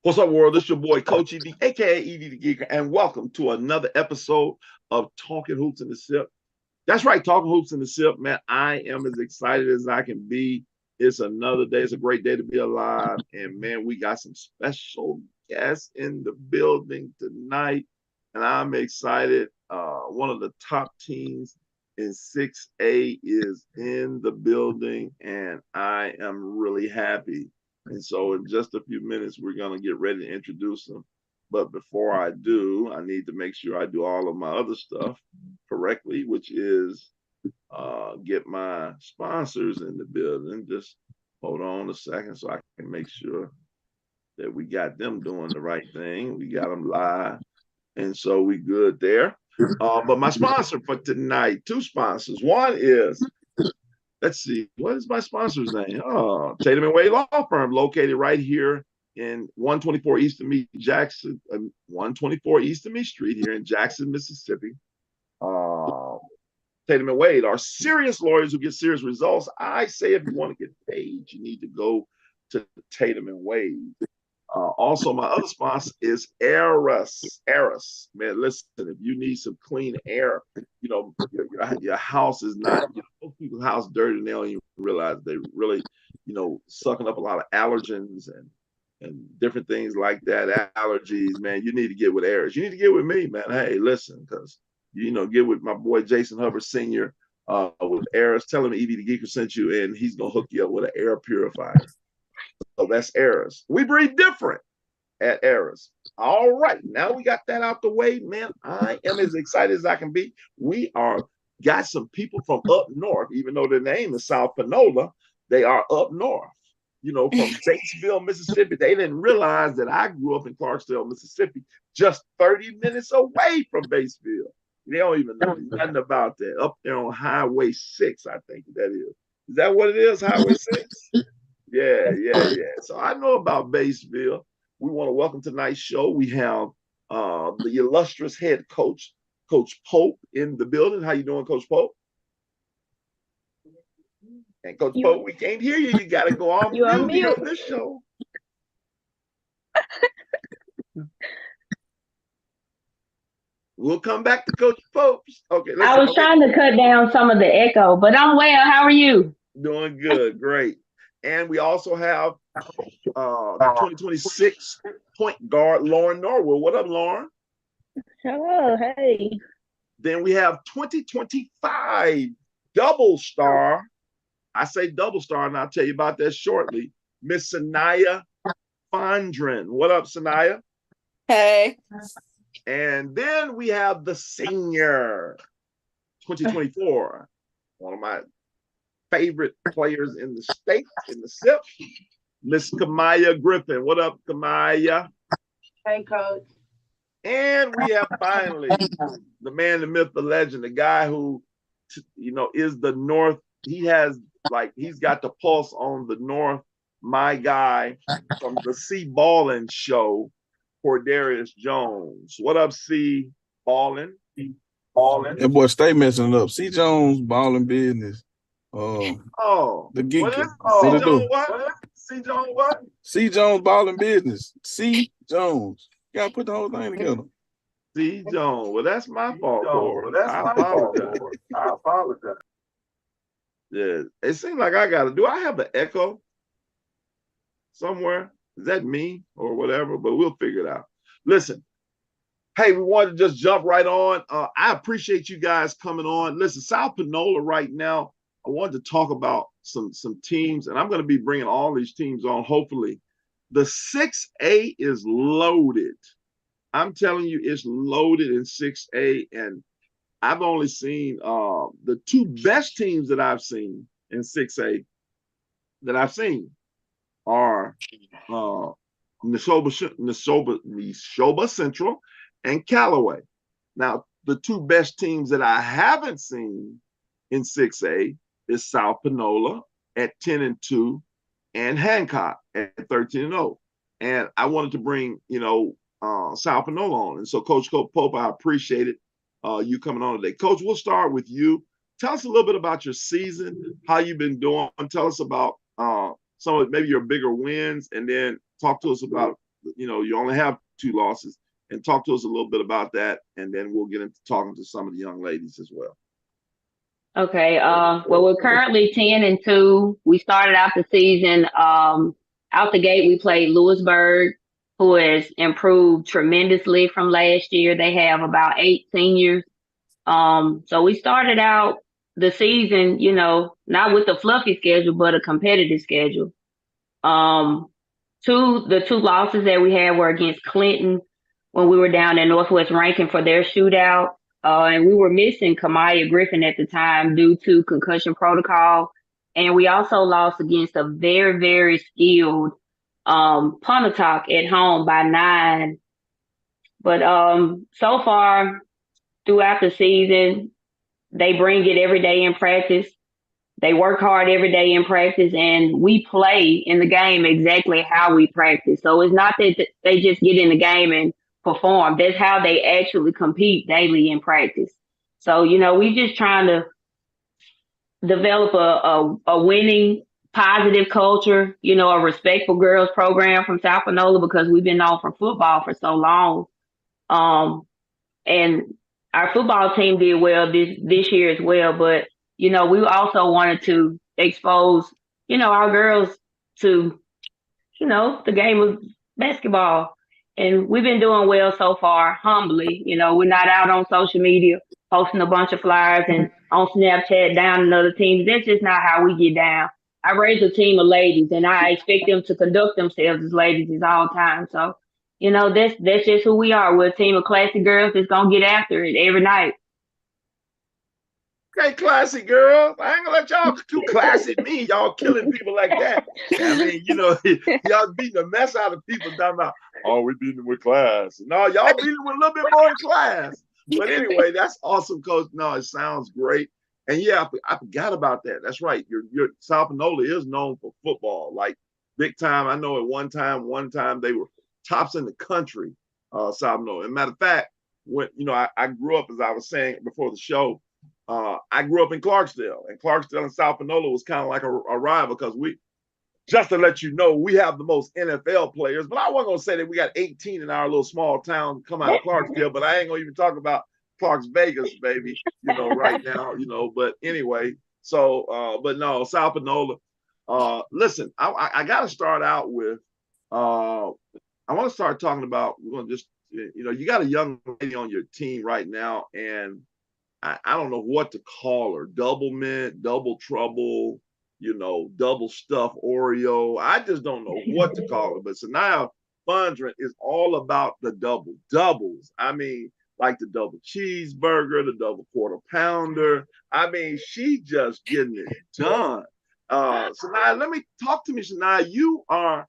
What's up, world? This is your boy, Coach ED, aka ED the Geeker, and welcome to another episode of Talking Hoops in the Sip. That's right, Talking Hoops in the Sip, man. I am as excited as I can be. It's another day. It's a great day to be alive. And man, we got some special guests in the building tonight. And I'm excited. One of the top teams in 6A is in the building, and I am really happy. And so, in just a few minutes, we're going to get ready to introduce them. But before I do, I need to make sure I do all of my other stuff correctly, which is get my sponsors in the building. Just hold on a second so I can make sure that we got them doing the right thing. We got them live. And so we good there. But my sponsor for tonight, two sponsors. One is, let's see, what is my sponsor's name? Oh, Tatum and Wade Law Firm, located right here in 124 East of Me, Jackson, 124 East of Me Street here in Jackson, Mississippi. Tatum and Wade are serious lawyers who get serious results. I say if you want to get paid, you need to go to Tatum and Wade. Also, my other sponsor is Eris. Eris, man, listen, if you need some clean air, your house is not, most people's house dirty and they don't even realize they really, sucking up a lot of allergens and different things like that, allergies, man, you need to get with Eris. You need to get with me, man. Hey, listen, because, get with my boy Jason Hubbard Sr. With Eris. Tell him Evie the Geeker sent you, and he's going to hook you up with an air purifier. So that's Eris. We breathe different at Eris. All right, now we got that out the way, man. I am as excited as I can be. We are got some people from up north, even though their name is South Panola, they are up north. From Batesville, Mississippi. They didn't realize that I grew up in Clarksdale, Mississippi, just 30 minutes away from Batesville. They don't even know nothing about that. Up there on Highway 6, I think that is. Is that what it is, Highway 6? Yeah. So I know about Batesville. We want to welcome tonight's show. We have the illustrious head coach, Coach Pope, in the building. How you doing, Coach Pope? And Coach Pope, we can't hear you. You got to go on mute on this show. We'll come back to Coach Pope. Okay. I was trying to cut down some of the echo, but I'm well. How are you? Doing good. Great. And we also have the 2026 point guard, Lauren Norwell. What up, Lauren? Hello. Hey. Then we have 2025 double star. I say double star, and I'll tell you about that shortly. Miss Sanaya Fondren. What up, Sanaya? Hey. And then we have the senior 2024, one of my favorite players in the state, in the SIP, Miss Kamaya Griffin. What up, Kamaya? Hey, Coach. And we have finally the man, the myth, the legend, the guy who, is the North. He's got the pulse on the North. My guy from the C Ballin show, Cordarius Jones. What up, C Ballin? That boy stay messing it up. C Jones, Ballin business. The Geeker. What it do? What? C Jones what? C Jones Ballin business. C Jones. You gotta put the whole thing together. C Jones. Well, that's my fault. I apologize. Yeah, it seems like I gotta do. I have an echo somewhere. Is that me or whatever? But we'll figure it out. Listen, hey, we wanted to just jump right on. I appreciate you guys coming on. Listen, South Panola right now, I wanted to talk about some teams, and I'm going to be bringing all these teams on, hopefully. The 6A is loaded. I'm telling you, it's loaded in 6A, and I've only seen the two best teams that I've seen in 6A are Neshoba Central and Callaway. Now, the two best teams that I haven't seen in 6A is South Panola at 10-2 and Hancock at 13-0. And I wanted to bring, South Panola on. And so, Coach Pope, I appreciate it, you coming on today. Coach, we'll start with you. Tell us a little bit about your season, how you've been doing. Tell us about some of maybe your bigger wins, and then talk to us about you only have 2 losses, and talk to us a little bit about that, and then we'll get into talking to some of the young ladies as well. Okay. Well, we're currently 10-2. We started out the season. Out the gate, we played Lewisburg, who has improved tremendously from last year. They have about 8 seniors. So we started out the season, not with a fluffy schedule, but a competitive schedule. The 2 losses that we had were against Clinton when we were down in Northwest Rankin for their shootout. And we were missing Kamaya Griffin at the time due to concussion protocol. And we also lost against a very, very skilled Pontotoc at home by 9. But so far throughout the season, they bring it every day in practice. They work hard every day in practice, and we play in the game exactly how we practice. So it's not that they just get in the game and perform. That's how they actually compete daily in practice. So, we just trying to develop a winning, positive culture, a respectful girls program from South Panola, because we've been known for football for so long. And our football team did well this year as well, but we also wanted to expose, our girls to, the game of basketball. And we've been doing well so far, humbly. We're not out on social media posting a bunch of flyers and on Snapchat down in other teams. That's just not how we get down. I raise a team of ladies, and I expect them to conduct themselves as ladies at all times. So, that's just who we are. We're a team of classy girls that's going to get after it every night. Okay, classy girls. I ain't gonna let y'all too classy me. Y'all killing people like that. I mean, y'all beating the mess out of people talking about, oh, we beating them with class. No, y'all beating them with a little bit more in class. But anyway, that's awesome, Coach. No, it sounds great. And yeah, I forgot about that. That's right. Your South Panola is known for football, like big time. I know at one time they were tops in the country, South Panola. And matter of fact, when I grew up, as I was saying before the show, I grew up in Clarksdale, and Clarksdale and South Panola was kind of like a rival, because just to let you know, we have the most NFL players. But I wasn't going to say that we got 18 in our little small town come out of Clarksdale, but I ain't going to even talk about Clarks Vegas, baby, right now, But anyway, so, but no, South Panola. Listen, I got to start out with, I want to start talking about, we're going to just, you got a young lady on your team right now, and I don't know what to call her. Double mint, double trouble, double stuffed Oreo. I just don't know what to call her. But Sanaya Fondren is all about the doubles. I mean, like the double cheeseburger, the double quarter pounder. I mean, she just getting it done. Sanaya, let me talk to me, Sanaya. You are,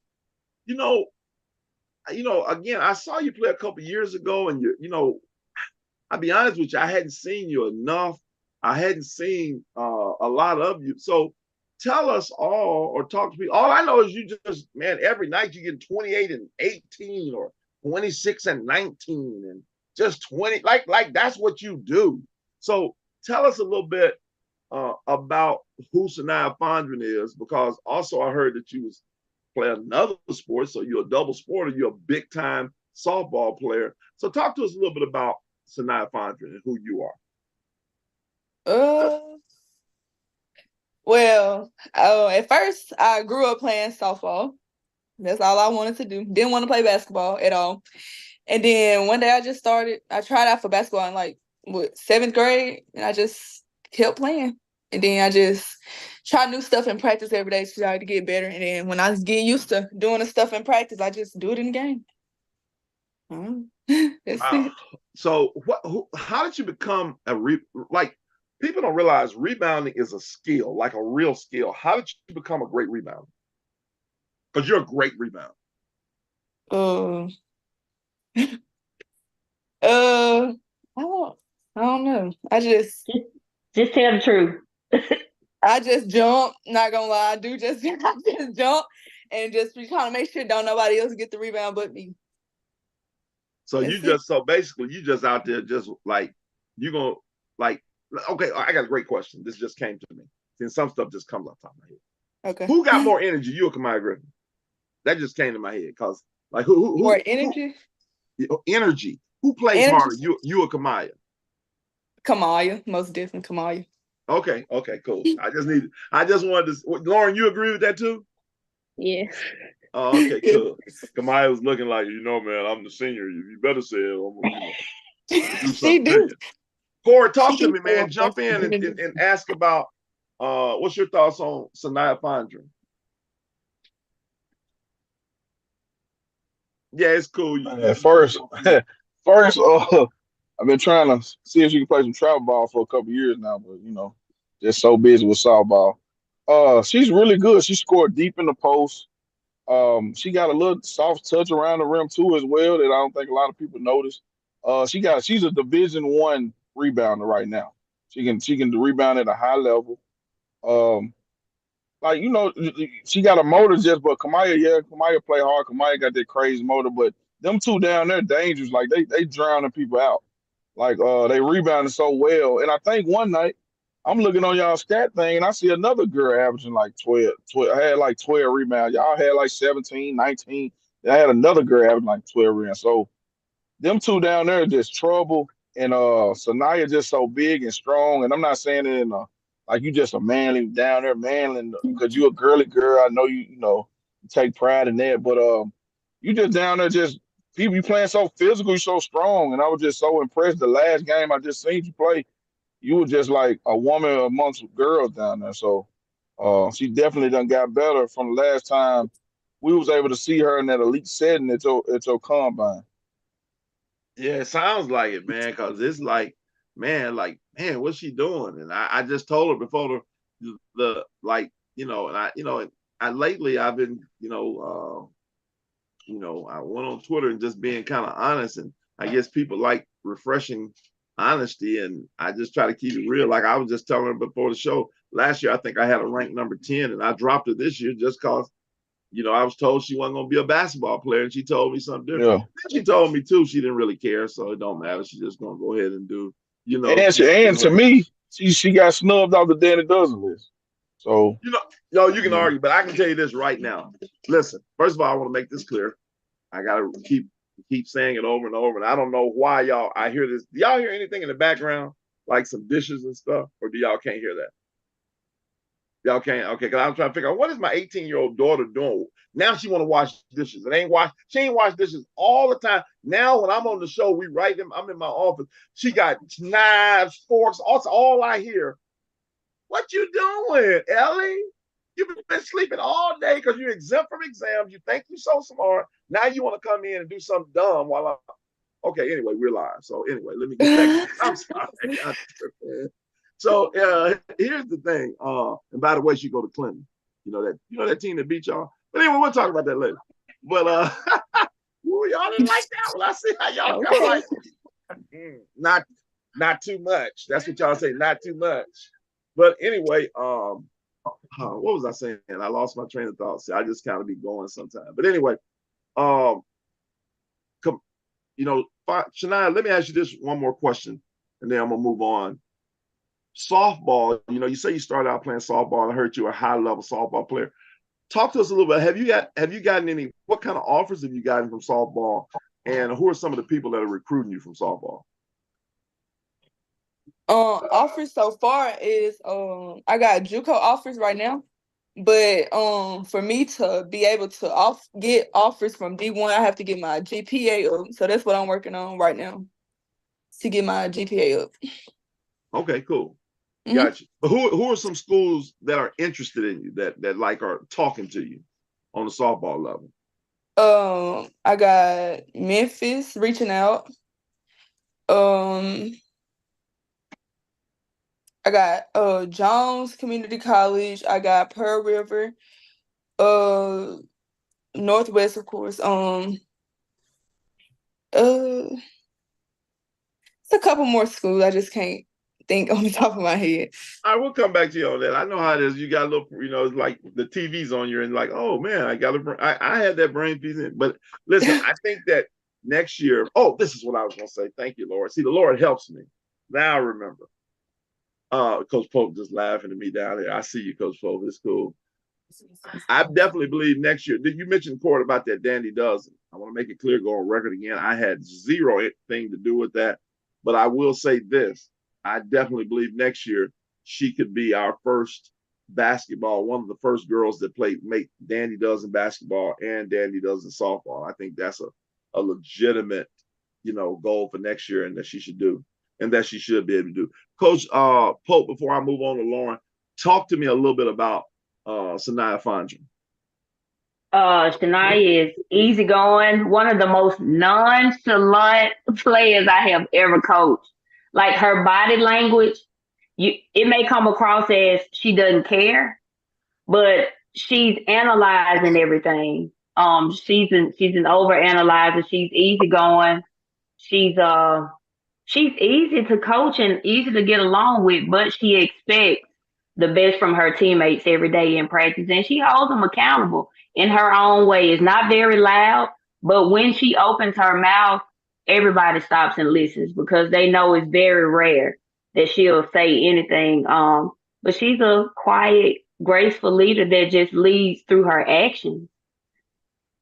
again, I saw you play a couple years ago, and I'll be honest with you, I hadn't seen you enough. I hadn't seen a lot of you. So tell us all, or talk to me. All I know is you just, man, every night you get 28 and 18 or 26 and 19 and just 20. Like that's what you do. So tell us a little bit about who Sanaya Fondren is, because also I heard that you play another sport. So you're a double sporter. You're a big time softball player. So talk to us a little bit about Sanaya Fondren and who you are. Well, at first I grew up playing softball. That's all I wanted to do. Didn't want to play basketball at all. And then one day I tried out for basketball in like 7th grade, and I just kept playing. And then I just try new stuff in practice every day to try to get better. And then when I get used to doing the stuff in practice, I just do it in the game. That's it. So how did you become people don't realize rebounding is a skill, like a real skill. How did you become a great rebounder? Because you're a great rebounder. I don't know. I just tell the truth. I just jump, not gonna lie. I just jump and just be trying to make sure don't nobody else get the rebound but me. So basically you just out there just like, you gonna okay, I got a great question. This just came to me. Since some stuff just comes off the top of my head. Okay. Who got more energy, you or Kamaya Griffin? That just came to my head, because Like More energy? Energy. Who plays harder, you or Kamaya? Kamaya, most definitely Kamaya. Okay, cool. I just wanted to. Lauren, you agree with that too? Yes. Oh, okay, cool. Kamaya was looking like, man, I'm the senior. You better say it. Do something to you. Corey, talk to me, man. Jump in and ask about what's your thoughts on Sanaya Fondren? Yeah, it's cool. First, I've been trying to see if she can play some travel ball for a couple years now, but just so busy with softball. She's really good. She scored deep in the post. She got a little soft touch around the rim too as well that I don't think a lot of people notice. She's a Division I rebounder right now. She can rebound at a high level. Um, she got a motor but Kamaya play hard. Kamaya got that crazy motor, but them two down there dangerous. Like they drowning people out. Like they rebounded so well. And I think one night I'm looking on y'all stat thing and I see another girl averaging like 12. I had like 12 rebounds. Y'all had like 17, 19. I had another girl averaging like 12 rebounds. So them two down there are just trouble. And Sanaya just so big and strong. And I'm not saying it in like you just a manly down there, manly because you a girly girl. I know you take pride in that, but you just down there just people you playing so physical, you so strong. And I was just so impressed. The last game I just seen you play, you were just like a woman amongst girls down there. So she definitely done got better from the last time we was able to see her in that elite setting at your combine. Yeah, it sounds like it, man, because it's like, man, what's she doing? And I just told her before the like, and I lately I've been, I went on Twitter and just being kind of honest, and I guess people like refreshing honesty, and I just try to keep it real. Like I was just telling her before the show, last year I think I had a ranked number 10, and I dropped her this year just because I was told she wasn't going to be a basketball player, and she told me something different. Yeah. She told me too she didn't really care, so it don't matter. She's just going to go ahead and do, And to me, she got snubbed off the Danny Dozen list. So you can argue, but I can tell you this right now. Listen, first of all, I want to make this clear. I got to keep saying it over and over, and I don't know why I hear this. Do y'all hear anything in the background, like some dishes and stuff, or do y'all can't hear that? Y'all can't? Okay, because I'm trying to figure out what is my 18-year-old daughter doing? Now she want to wash dishes. She ain't washed dishes all the time. Now when I'm on the show, we write them. I'm in my office. She got knives, forks. Also, all I hear, what you doing, Ellie? You've been sleeping all day because you're exempt from exams. You think you're so smart. Now you want to come in and do something dumb while I'm okay. Anyway, we're live. So anyway, let me get back. I'm sorry. So here's the thing. And by the way, she go to Clinton. You know that team that beat y'all. But anyway, we'll talk about that later. But y'all didn't like that one. I see how y'all kind of like not too much. That's what y'all say, not too much. But anyway, what was I saying? I lost my train of thought. See, I just kind of be going sometimes. But anyway, Shania, let me ask you this one more question, and then I'm gonna move on. Softball, you say you started out playing softball and I heard you were a high level softball player. Talk to us a little bit. Have you gotten what kind of offers have you gotten from softball, and who are some of the people that are recruiting you from softball? Offers so far is I got JUCO offers right now, but for me to be able to get offers from D1, I have to get my GPA up. So that's what I'm working on right now, to get my GPA up. Okay, cool. Mm-hmm. Gotcha. But who are some schools that are interested in you that like are talking to you on the softball level? I got Memphis reaching out. I got Jones Community College. I got Pearl River. Northwest, of course. It's a couple more schools. I just can't think on the top of my head. I will come back to you on that. I know how it is. You got a little, it's like the TV's on you and like, oh man, I had that brain piece in. But listen, I think that next year, this is what I was going to say. Thank you, Lord. See, the Lord helps me. Now I remember. Coach Pope just laughing at me down there. I see you, Coach Pope. It's cool. I definitely believe next year. Did you mention, Court, about that Dandy Dozen? I want to make it clear, go on record again. I had zero thing to do with that. But I will say this. I definitely believe next year she could be our first basketball, one of the first girls that play make Danny does in basketball and Danny does in softball. I think that's a legitimate, goal for next year and that she should do and that she should be able to do. Coach Pope, before I move on to Lauren, talk to me a little bit about Sanaya Fondren. Shania is easygoing, one of the most nonchalant players I have ever coached. Like her body language, it may come across as she doesn't care, but she's analyzing everything. She's an over analyzer. She's easygoing. She's she's easy to coach and easy to get along with, but she expects the best from her teammates every day in practice, and she holds them accountable in her own way. It's not very loud, but when she opens her mouth, everybody stops and listens because they know it's very rare that she'll say anything. But she's a quiet, graceful leader that just leads through her actions,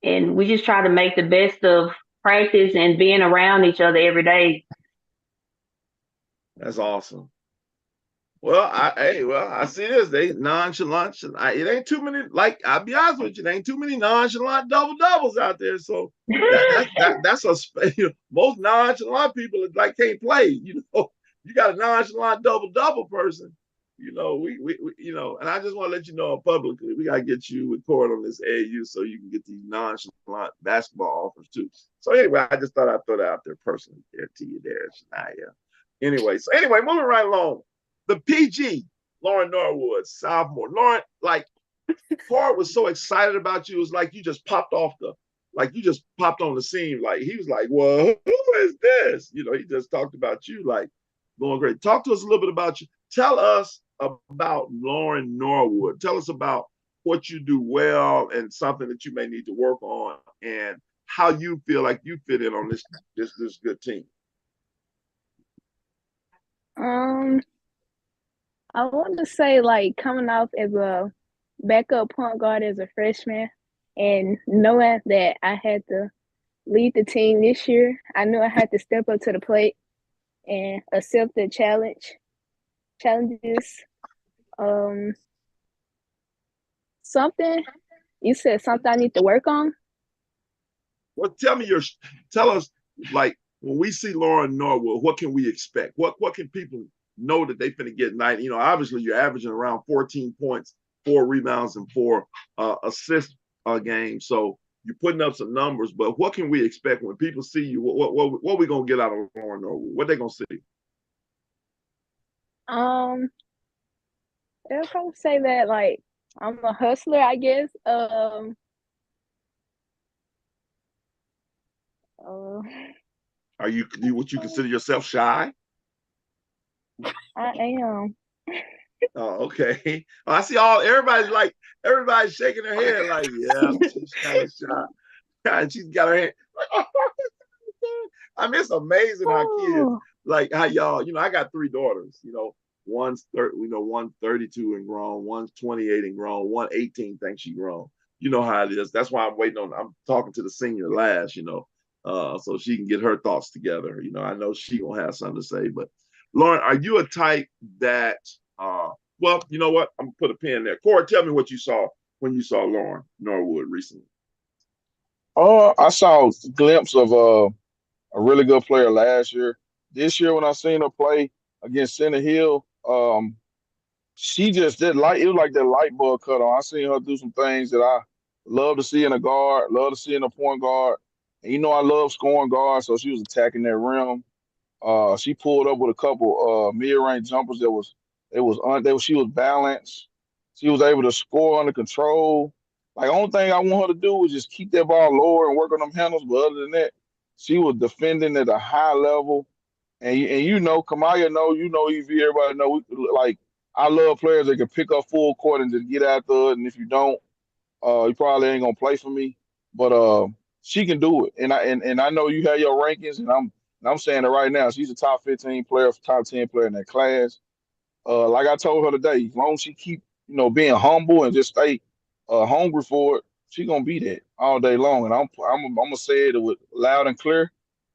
and we just try to make the best of practice and being around each other every day. That's awesome. Well, I see this. They nonchalant. It ain't too many. Like I'll be honest with you, there ain't too many nonchalant double doubles out there. So that's most nonchalant people like can't play. You got a nonchalant double double person. And I just want to let you know publicly, we gotta get you recorded on this AAU so you can get these nonchalant basketball offers too. So anyway, I just thought I'd throw that out there personally there to you there, Shania. Anyway, moving right along. The PG, Lauren Norwood, sophomore. Lauren, like, Ford was so excited about you. It was like you just popped on the scene. Like, he was like, well, who is this? He just talked about you, like, going great. Talk to us a little bit about you. Tell us about Lauren Norwood. Tell us about what you do well and something that you may need to work on and how you feel like you fit in on this good team. I want to say like coming off as a backup point guard as a freshman and knowing that I had to lead the team this year, I knew I had to step up to the plate and accept the challenges. Something you said something I need to work on. Well, tell us like when we see Lauren Norwood, what can we expect? What can people know that they finna get night? Obviously you're averaging around 14 points, 4 rebounds, and 4 assists a game. So you're putting up some numbers, but what can we expect when people see you? What we gonna get out of Lauren Norwood? What they gonna see? They'll probably say that like I'm a hustler, I guess. Are you what you consider yourself shy? I am. Oh, okay. I see everybody's shaking their head like, yeah, she's kind of shy. And she's got her hand like, oh, I mean, it's amazing how kids like how y'all, I got 3 daughters, one's 32 and grown, one's 28 and grown, one 18 thinks she grown. You know how it is. That's why I'm talking to the senior last, so she can get her thoughts together. I know she gonna have something to say. But Lauren, are you a type that well, you know what? I'm gonna put a pin there. Corey, tell me what you saw when you saw Lauren Norwood recently. I saw a glimpse of a really good player last year. This year, when I seen her play against Center Hill, she just did it was like that light bulb cut on. I seen her do some things that I love to see in a guard, love to see in a point guard. And I love scoring guards, so she was attacking that rim. She pulled up with a couple mid-range jumpers she was balanced. She was able to score under control. Like only thing I want her to do was just keep that ball lower and work on them handles. But other than that, she was defending at a high level. And Kamaya EV, everybody know. Like I love players that can pick up full court and just get out there. And if you don't, you probably ain't gonna play for me. But she can do it. And I know you have your rankings, and I'm saying it right now. She's a top 15 player, top 10 player in that class. Like I told her today, as long as she keep being humble and just stay hungry for it, she gonna be that. all day long. And I'm gonna say it with loud and clear.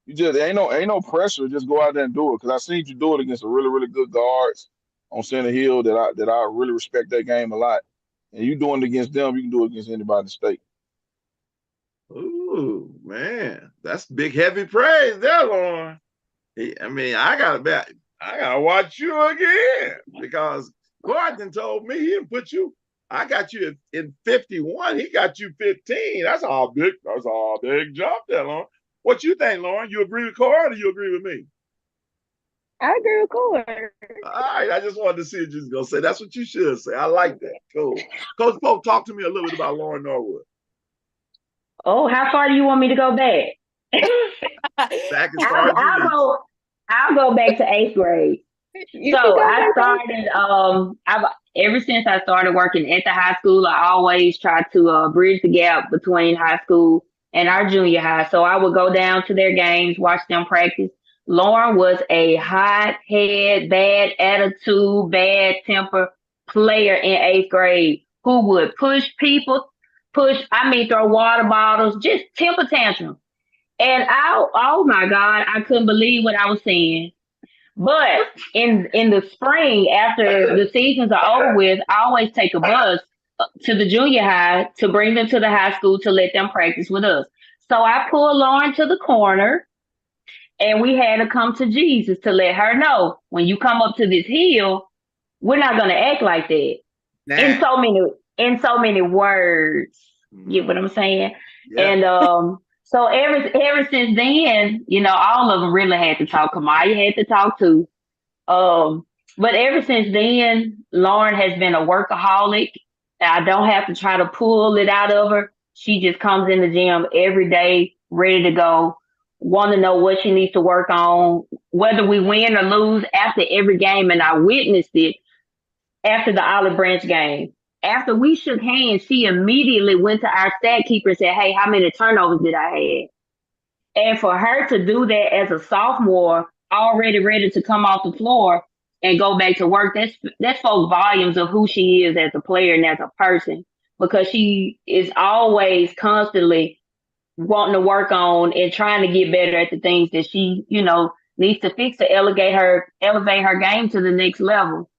You just ain't no pressure. Just go out there and do it. Because I seen you do it against a really really good guards on Center Hill that I really respect that game a lot. And you doing it against them, you can do it against anybody in the state. Ooh, man, that's big heavy praise there, Lauren. I mean, I gotta watch you again because Gordon told me he put you. I got you in 51. He got you 15. That's all big. That's all big jump there, Lauren. What you think, Lauren? You agree with Cord or you agree with me? I agree with Cord. All right, I just wanted to see if you was gonna say that's what you should say. I like that. Cool. Coach Pope, talk to me a little bit about Lauren Norwood. Oh, how far do you want me to go back? Back as far as you need. I'll go back to eighth grade. You So can go I back started I've ever since I started working at the high school, I always tried to bridge the gap between high school and our junior high. So I would go down to their games, watch them practice. Lauren was a hot head, bad attitude, bad temper player in eighth grade who would push people, throw water bottles, just temper tantrum. And oh my God, I couldn't believe what I was seeing. But in the spring, after the seasons are over with, I always take a bus to the junior high to bring them to the high school to let them practice with us. So I pulled Lauren to the corner and we had to come to Jesus to let her know when you come up to this hill, we're not gonna act like that. In Nah. so many words. Get what I'm saying? Yeah. And so ever since then, all of them really had to talk. Kamaya had to talk too. But ever since then, Lauren has been a workaholic. I don't have to try to pull it out of her. She just comes in the gym every day, ready to go, want to know what she needs to work on, whether we win or lose after every game. And I witnessed it after the Olive Branch game. After we shook hands, she immediately went to our stat keeper and said, "Hey, how many turnovers did I have?" And for her to do that as a sophomore, already ready to come off the floor and go back to work, that spoke volumes of who she is as a player and as a person. Because she is always constantly wanting to work on and trying to get better at the things that she, needs to fix to elevate her game to the next level.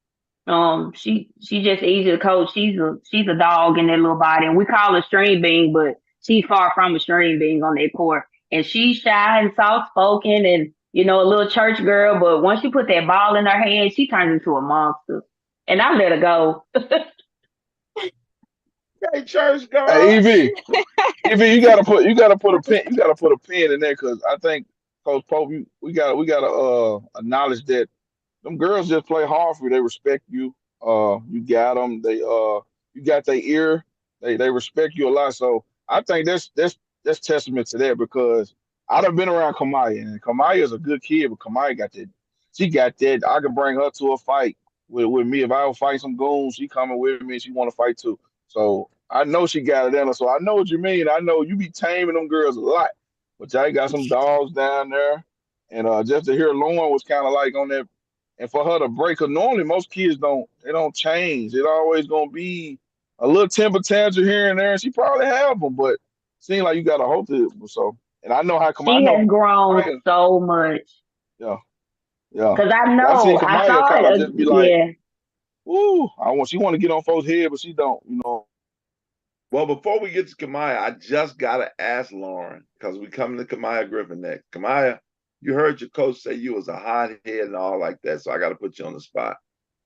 She just easy to coach. She's a dog in that little body, and we call her string bean, but she's far from a string bean on that court. And she's shy and soft spoken, and a little church girl. But once you put that ball in her hand, she turns into a monster. And I let her go. Hey, church girl. Hey, EV, you gotta put a pin in there because I think Coach Pope, we gotta acknowledge that them girls just play hard for you. They respect you. You got them. You got their ear. They respect you a lot. So I think that's testament to that because I done been around Kamaya and Kamaya is a good kid, but Kamaya got that. She got that. I can bring her to a fight with me if I would fight some goons. She coming with me. She want to fight too. So I know she got it in her. So I know what you mean. I know you be taming them girls a lot, but y'all got some dogs down there. And just to hear Lauren was kind of like on that and for her to break, cause normally most kids don't change. It always gonna be a little temper tantrum here and there, and she probably have them, but seems like you got a hold to it. So, and I know how come I She know has grown Kamaya, so much. yeah, yeah. Cause I I seen know I Kamaya saw kind of it. just be like, Yeah, "Ooh, she want to get on folks' head, but she don't." Well, before we get to Kamaya, I just gotta ask Lauren because we coming to Kamaya Griffin next. Kamaya, you heard your coach say you was a hot head and all like that, so I got to put you on the spot.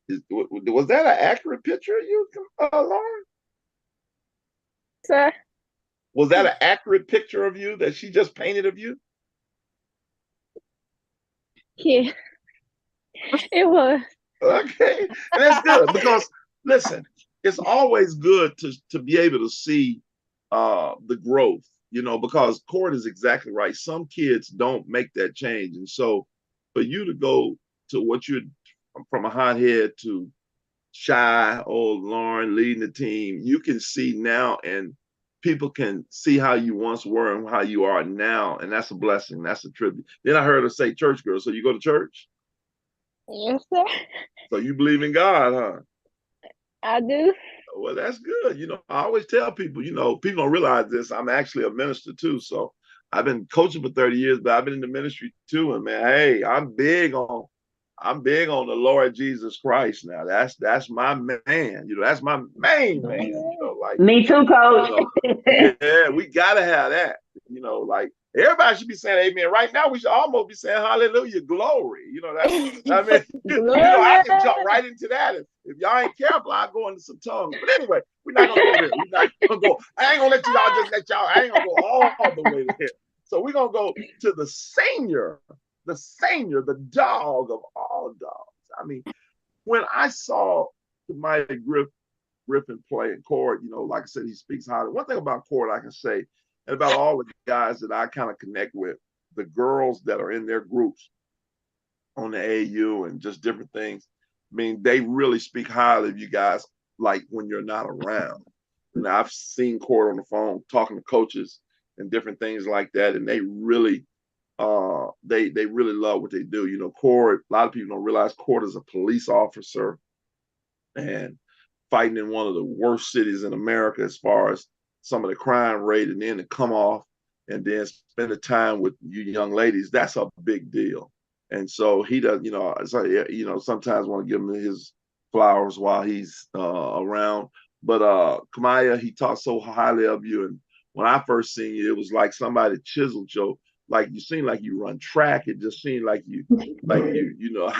Was that an accurate picture of you, Lauren? sir. Was that an accurate picture of you that she just painted of you? Yeah, it was. Okay, and that's good because listen, it's always good to be able to see the growth, because Cord is exactly right. Some kids don't make that change, and so for you to go to what you're from a hothead to shy old Lauren leading the team, you can see now, and people can see how you once were and how you are now, and that's a blessing. That's a tribute. Then I heard her say, "Church girl," so you go to church. Yes, sir. So you believe in God, huh? I do. Well, that's good. I always tell people, people don't realize this. I'm actually a minister too. So I've been coaching for 30 years, but I've been in the ministry too. And man, hey, I'm big on the Lord Jesus Christ now. That's my man. That's my main man. Like, Me too, coach. yeah, we gotta have that. Like everybody should be saying amen. Right now, we should almost be saying hallelujah, glory. I mean, I can jump right into that. If y'all ain't careful, I'll go into some tongues. But anyway, we're not gonna go there. We're not gonna go. I ain't gonna let y'all. I ain't gonna go all the way there. So we're gonna go to the senior, the dog of all dogs. I mean, when I saw Maya Griffin play in court, like I said, he speaks highly. One thing about court I can say, and about all the guys that I kind of connect with, the girls that are in their groups on the AU and just different things. I mean, they really speak highly of you guys, like when you're not around. And I've seen Court on the phone talking to coaches and different things like that, and they really love what they do. Court, a lot of people don't realize Court is a police officer and fighting in one of the worst cities in America as far as some of the crime rate, and then to come off and then spend the time with you young ladies, that's a big deal. And so he does, sometimes want to give him his flowers while he's around. But Kamaya, he talks so highly of you. And when I first seen you, it was like somebody chiseled you. Like you seem like you run track. It just seemed like you, I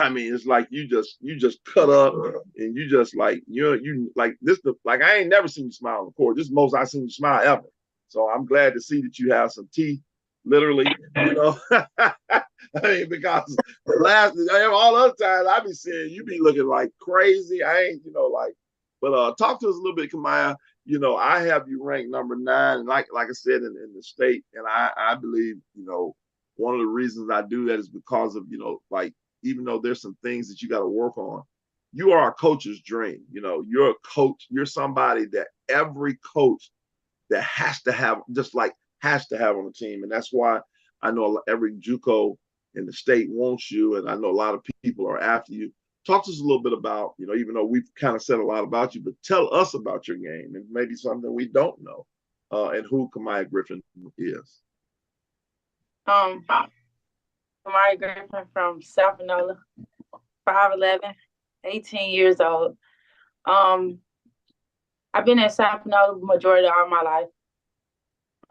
mean, it's like you just cut up and you just like, you like this, like I ain't never seen you smile on the court. This is the most I've seen you smile ever. So I'm glad to see that you have some teeth, literally, I mean, because all other times I be seeing you be looking like crazy. I ain't, but talk to us a little bit, Kamaya. I have you ranked number 9, and like I said in the state, and I believe, one of the reasons I do that is because of, like, even though there's some things that you got to work on, you are a coach's dream. You're a coach. You're somebody that every coach that has to have on the team. And that's why I know every JUCO in the state wants you. And I know a lot of people are after you. Talk to us a little bit about, even though we've kind of said a lot about you, but tell us about your game and maybe something we don't know, and who Kamaya Griffin is. Kamaya Griffin from South Panola, 5'11", 18 years old. I've been at South Panola the majority of all my life.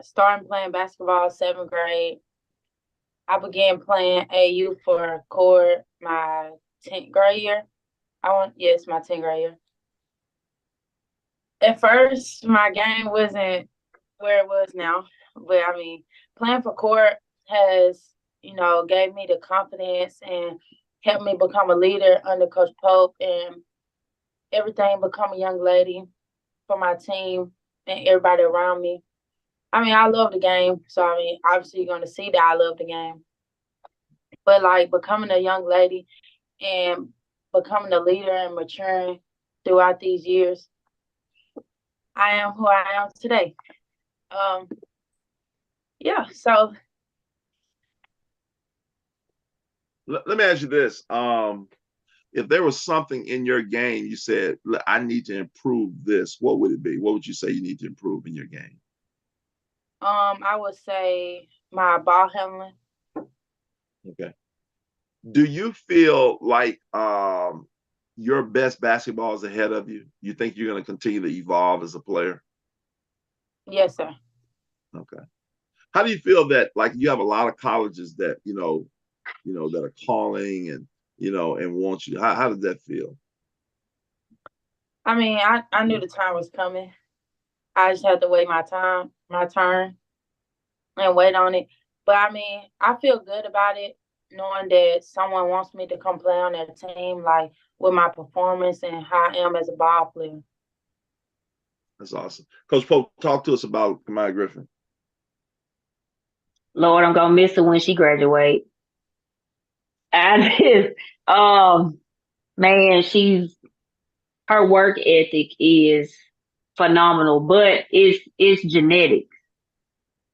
Starting playing basketball 7th grade. I began playing AU for Court my 10th grade year. My 10th grade year. At first, my game wasn't where it was now. But, I mean, playing for Court has, gave me the confidence and helped me become a leader under Coach Pope and everything, become a young lady for my team and everybody around me. I mean, I love the game. So, I mean, obviously you're going to see that I love the game. But, like, becoming a young lady and becoming a leader and maturing throughout these years, I am who I am today. So. Let me ask you this. If there was something in your game you said, I need to improve this, what would it be? What would you say you need to improve in your game? I would say my ball handling. Okay. Do you feel like your best basketball is ahead of you? You think you're going to continue to evolve as a player? Yes, sir. Okay. How do you feel that, like, you have a lot of colleges that, that are calling and, and want you? How does that feel? I mean, I knew the time was coming. I just had to wait my turn, and wait on it. But, I mean, I feel good about it, knowing that someone wants me to come play on their team, like, with my performance and how I am as a ball player. That's awesome. Coach Pope, talk to us about Kamaya Griffin. Lord, I'm gonna miss her when she graduates. And man, her work ethic is phenomenal, but it's genetics.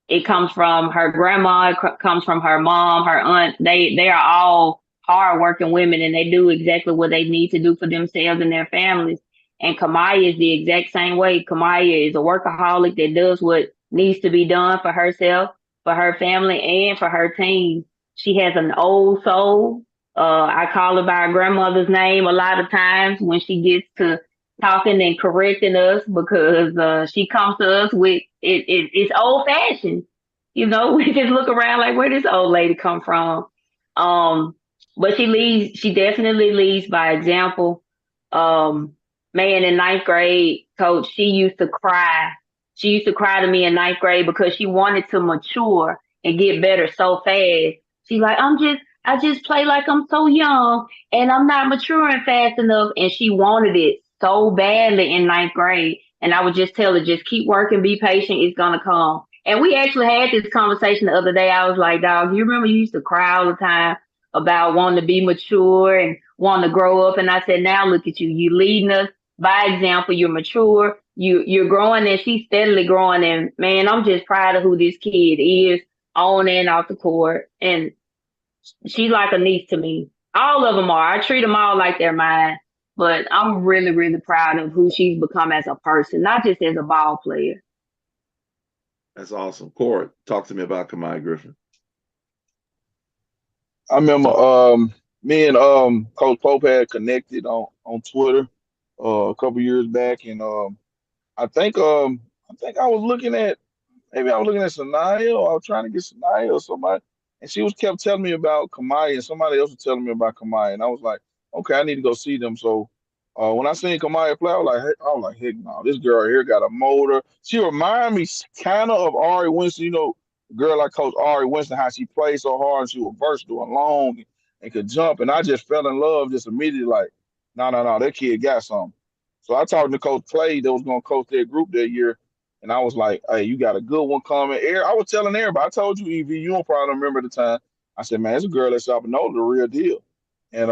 It comes from her grandma, it comes from her mom, her aunt. They are all hardworking women, and they do exactly what they need to do for themselves and their families. And Kamaya is the exact same way. Kamaya is a workaholic that does what needs to be done for herself, for her family, and for her team. She has an old soul. I call her by her grandmother's name a lot of times when she gets to talking and correcting us because she comes to us with it's old fashioned. You know, we just look around like where this old lady come from. Um, but she definitely leads by example. Um, Man, in ninth grade, coach, she used to cry. She used to cry to me in ninth grade because she wanted to mature and get better so fast. She's like, I just play like I'm so young and I'm not maturing fast enough. And she wanted it so badly in ninth grade. And I would just tell her, just keep working, be patient, it's gonna come. And we actually had this conversation the other day. I was like, dog, you remember you used to cry all the time about wanting to be mature and wanting to grow up. And I said, now look at you. You leading us by example. You're mature. You're growing, and she's steadily growing. And man, I'm just proud of who this kid is on and off the court. And she's like a niece to me. All of them are. I treat them all like they're mine. But I'm really, really proud of who she's become as a person, not just as a ball player. That's awesome. Court, talk to me about Kamai Griffin. I remember me and Coach Pope had connected on Twitter a couple years back, and I think I think I was looking at maybe I was looking at Sanaya or I was trying to get Sanaya or somebody, and she was kept telling me about Kamaya, and somebody else was telling me about Kamaya, and I was like, okay, I need to go see them. So when I seen Kamaya play, I was like, heck no, this girl here got a motor. She reminded me kind of Ari Winston, a girl like Coach Ari Winston, how she played so hard and she was versatile and long and could jump, and I just fell in love just immediately, like, no, that kid got something. So I talked to Coach Clay that was going to coach their group that year. And I was like, hey, you got a good one coming. I was telling everybody, I told you, EV, you don't probably remember the time. I said, man, it's a girl that's Sapanola, the real deal. And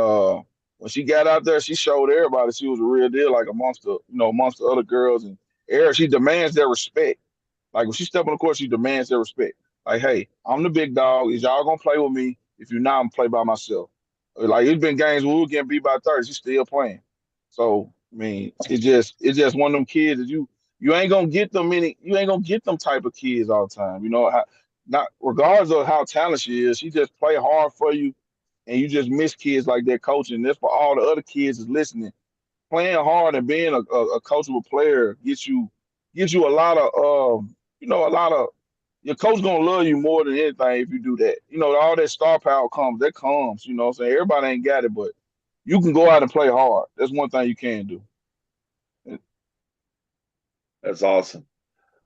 when she got out there, she showed everybody she was a real deal, like amongst the other girls. And she demands their respect. Like when she step on the court, she demands their respect. Like, hey, I'm the big dog. Is y'all gonna play with me? If you're not, I'm gonna play by myself. Like it's been games where we were getting beat by 30, she's still playing. So I mean, it's just one of them kids that you ain't gonna get them you ain't gonna get them type of kids all the time. Not regardless of how talented she is, she just play hard for you, and you just miss kids like that coaching. That's for all the other kids is listening. Playing hard and being a coachable player gives you a lot of a lot of your coach gonna love you more than anything if you do that. All that star power comes, what I'm saying? Everybody ain't got it, but you can go out and play hard. That's one thing you can do. That's awesome.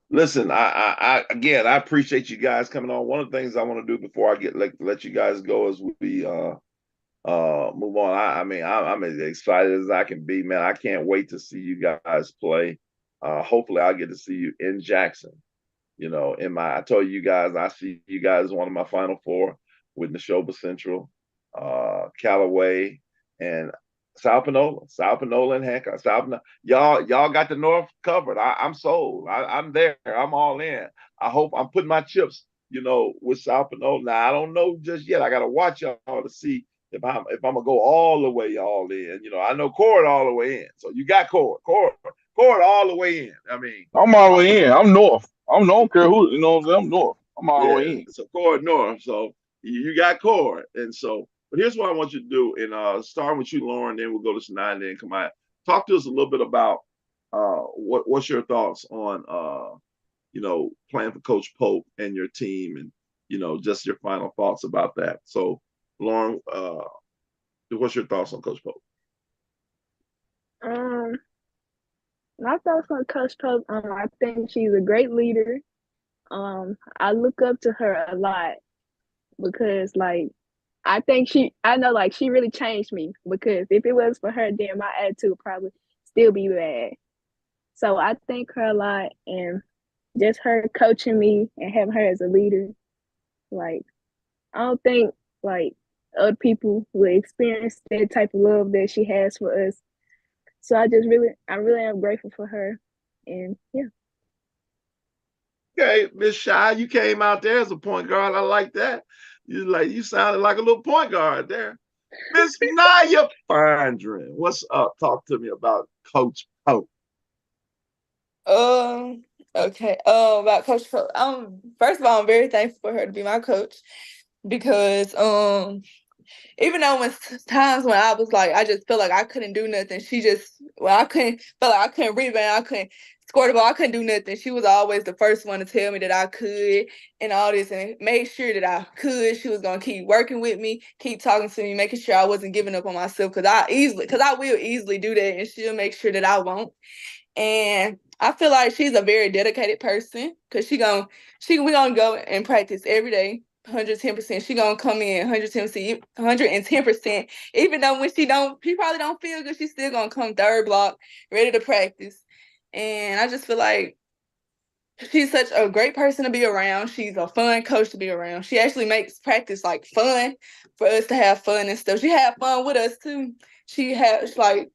Listen, I again, I appreciate you guys coming on. One of the things I want to do before I let you guys go is we move on. I'm as excited as I can be, man. I can't wait to see you guys play. Hopefully I'll get to see you in Jackson. I told you guys I see you guys as one of my final four with Neshoba Central, Callaway, and South Panola and Hancock. Y'all got the North covered. I'm sold. I'm there. I'm all in. I hope I'm putting my chips, with South Panola. Now I don't know just yet. I got to watch y'all to see if I'm gonna go all the way all in. I know Cord all the way in. So you got Cord all the way in. I mean, I'm all the way in. I'm north. I don't care who, what I'm saying? I'm north. I'm all the yeah, way in. so Cord North. So you got Cord. And so, but here's what I want you to do. And starting with you, Lauren, then we'll go to Shania, then come out. Talk to us a little bit about what's your thoughts on playing for Coach Pope and your team, and just your final thoughts about that. So, Lauren, what's your thoughts on Coach Pope? Um, my thoughts on Coach Pope. I think she's a great leader. I look up to her a lot because, like, I know, like, she really changed me because if it was for her, then my attitude would probably still be bad. So I thank her a lot, and just her coaching me and having her as a leader. Like, I don't think, like, other people would experience that type of love that she has for us. So I really am grateful for her. And yeah. Okay, Miss Shy, you came out there as a point guard. I like that. You sounded like a little point guard there. Miss Naya Fondren, what's up? Talk to me about Coach Pope. Okay. About Coach Pro. First of all, I'm very thankful for her to be my coach because even though when times when I was like, I just felt like I couldn't do nothing. I couldn't felt like I couldn't rebound, I couldn't score the ball, I couldn't do nothing. She was always the first one to tell me that I could and all this, and made sure that I could. She was gonna keep working with me, keep talking to me, making sure I wasn't giving up on myself because I will easily do that, and she'll make sure that I won't. And I feel like she's a very dedicated person because we gonna go and practice every day, 110%. She gonna come in 110%, 110%. Even though when she probably don't feel good, she's still gonna come third block, ready to practice. And I just feel like she's such a great person to be around. She's a fun coach to be around. She actually makes practice like fun for us to have fun and stuff. She had fun with us too. She has like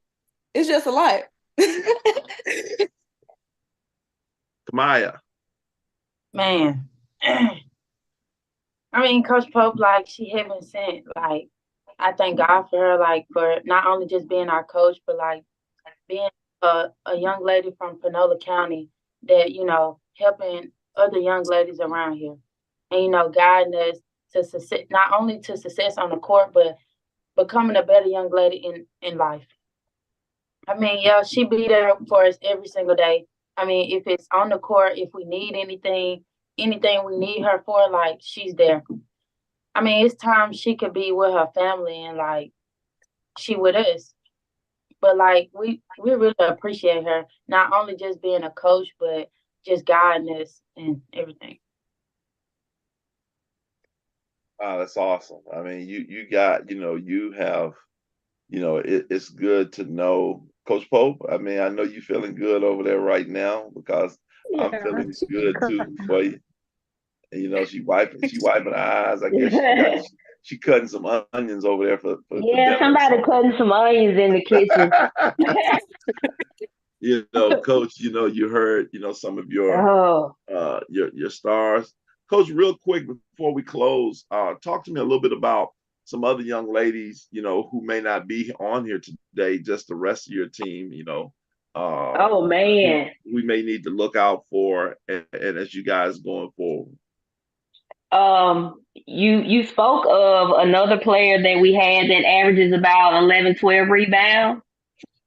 it's just a lot. Kamaya. Man. I mean, Coach Pope, like, she heaven sent. Like, I thank God for her, like, for not only just being our coach, but like being a young lady from Panola County that, helping other young ladies around here. And, guiding us to success, not only to success on the court, but becoming a better young lady in life. I mean, yeah, she be there for us every single day. I mean, if it's on the court, if we need anything we need her for, like, she's there. I mean, it's times she could be with her family and like she with us. But like we really appreciate her, not only just being a coach, but just guiding us and everything. Wow, that's awesome. I mean, you got, you have, it's good to know Coach Pope. I mean, I know you feeling good over there right now because I'm Yeah, feeling she good cried. too for you. And she wiping her eyes. I guess she cutting some onions over there for Yeah, dinner or somebody something. cutting some onions in the kitchen. Coach, you heard, some of Oh, your stars. Coach, real quick before we close, talk to me a little bit about some other young ladies, who may not be on here today, just the rest of your team, oh who man. we may need to look out for and as you guys going forward. You spoke of another player that we had that averages about 11, 12 rebounds,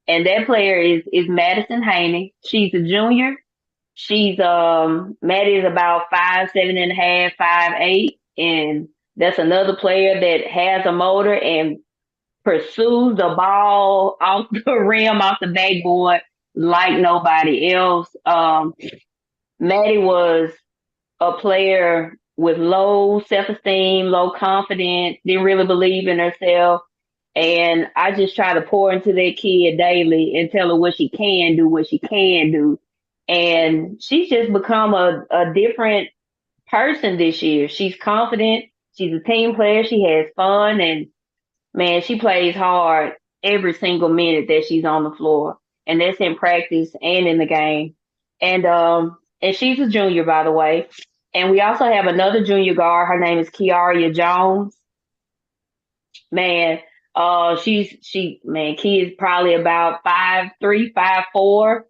and that player is Madison Haney. She's a junior. She's Maddie is about 5'7.5", 5'8", and that's another player that has a motor and pursues the ball off the rim, off the backboard like nobody else. Maddie was a player with low self-esteem, low confidence, didn't really believe in herself. And I just try to pour into that kid daily and tell her what she can do, what she can do. And she's just become a different person this year. She's confident. She's a team player. She has fun. And man, she plays hard every single minute that she's on the floor. And that's in practice and in the game. And she's a junior, by the way. And we also have another junior guard. Her name is Kiaria Jones. Man, Key is probably about 5'3", 5'4".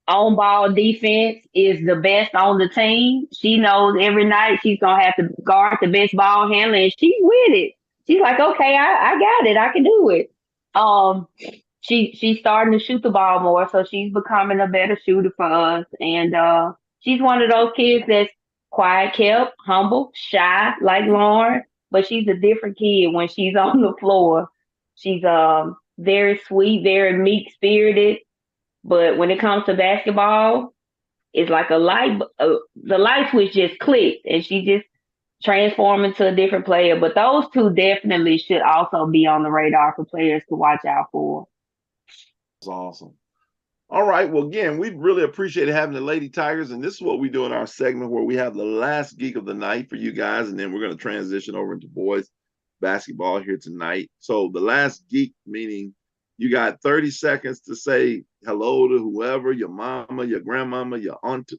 On ball defense is the best on the team. She knows every night she's gonna have to guard the best ball handler, and she's with it. She's like, okay, I got it, I can do it. Um, she's starting to shoot the ball more, so she's becoming a better shooter for us. And she's one of those kids that's quiet, kept, humble, shy, like Lauren, but she's a different kid when she's on the floor. She's very sweet, very meek spirited, but when it comes to basketball, it's like the light switch just clicked, and she just transformed into a different player. But those two definitely should also be on the radar for players to watch out for. That's awesome. All right. Well, again, we really appreciate having the Lady Tigers. And this is what we do in our segment where we have the last geek of the night for you guys. And then we're going to transition over into boys basketball here tonight. So the last geek, meaning you got 30 seconds to say hello to whoever, your mama, your grandmama, your auntie,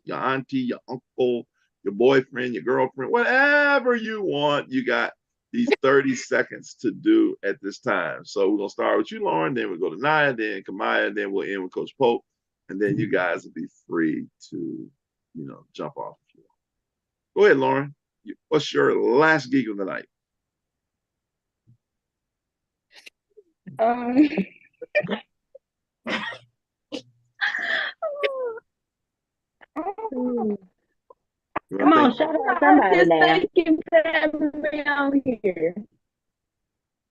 your uncle, your boyfriend, your girlfriend, whatever you want. You got these 30 seconds to do at this time. So we're gonna start with you, Lauren, then we'll go to Naya, then Kamaya, and then we'll end with Coach Pope. And then you guys will be free to, jump off if you want. Go ahead, Lauren. What's your last gig of the night? Come on, shout out somebody just now. thank you for having me on here.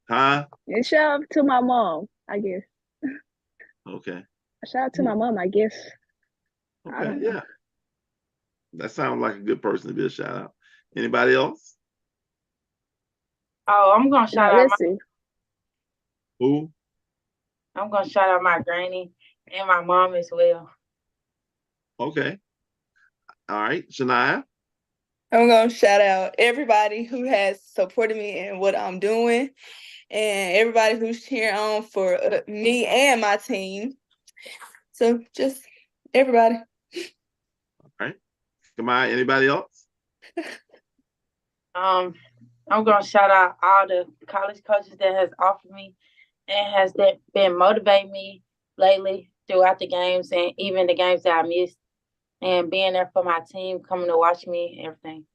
Huh? And shout out to my mom, I guess. Okay. Shout out to my mom, I guess. Okay, yeah. That sounds like a good person to be a shout out. Anybody else? Oh, I'm gonna shout out Who? I'm gonna shout out my granny and my mom as well. Okay. All right, Shania. I'm gonna shout out everybody who has supported me in what I'm doing, and everybody who's cheering on for me and my team. So just everybody. All right. Come on, anybody else? I'm gonna shout out all the college coaches that has offered me and has been motivating me lately throughout the games and even the games that I missed, and being there for my team, coming to watch me and everything.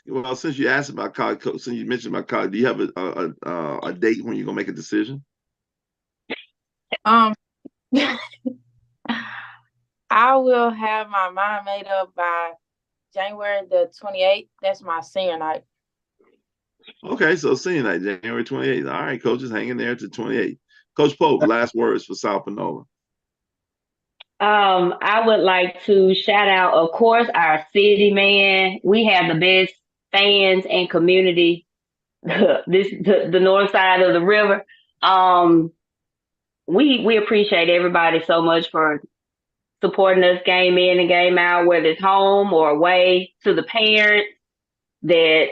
Well, since you asked about college, since you mentioned about college, do you have a date when you're gonna make a decision? I will have my mind made up by January the 28th. That's my senior night. Okay, so senior night, January 28th. All right, coaches hanging there to 28th. Coach Pope, last words for South Panola. I would like to shout out, of course, our city, man. We have the best fans and community. The north side of the river. We appreciate everybody so much for supporting us game in and game out, whether it's home or away. To the parents that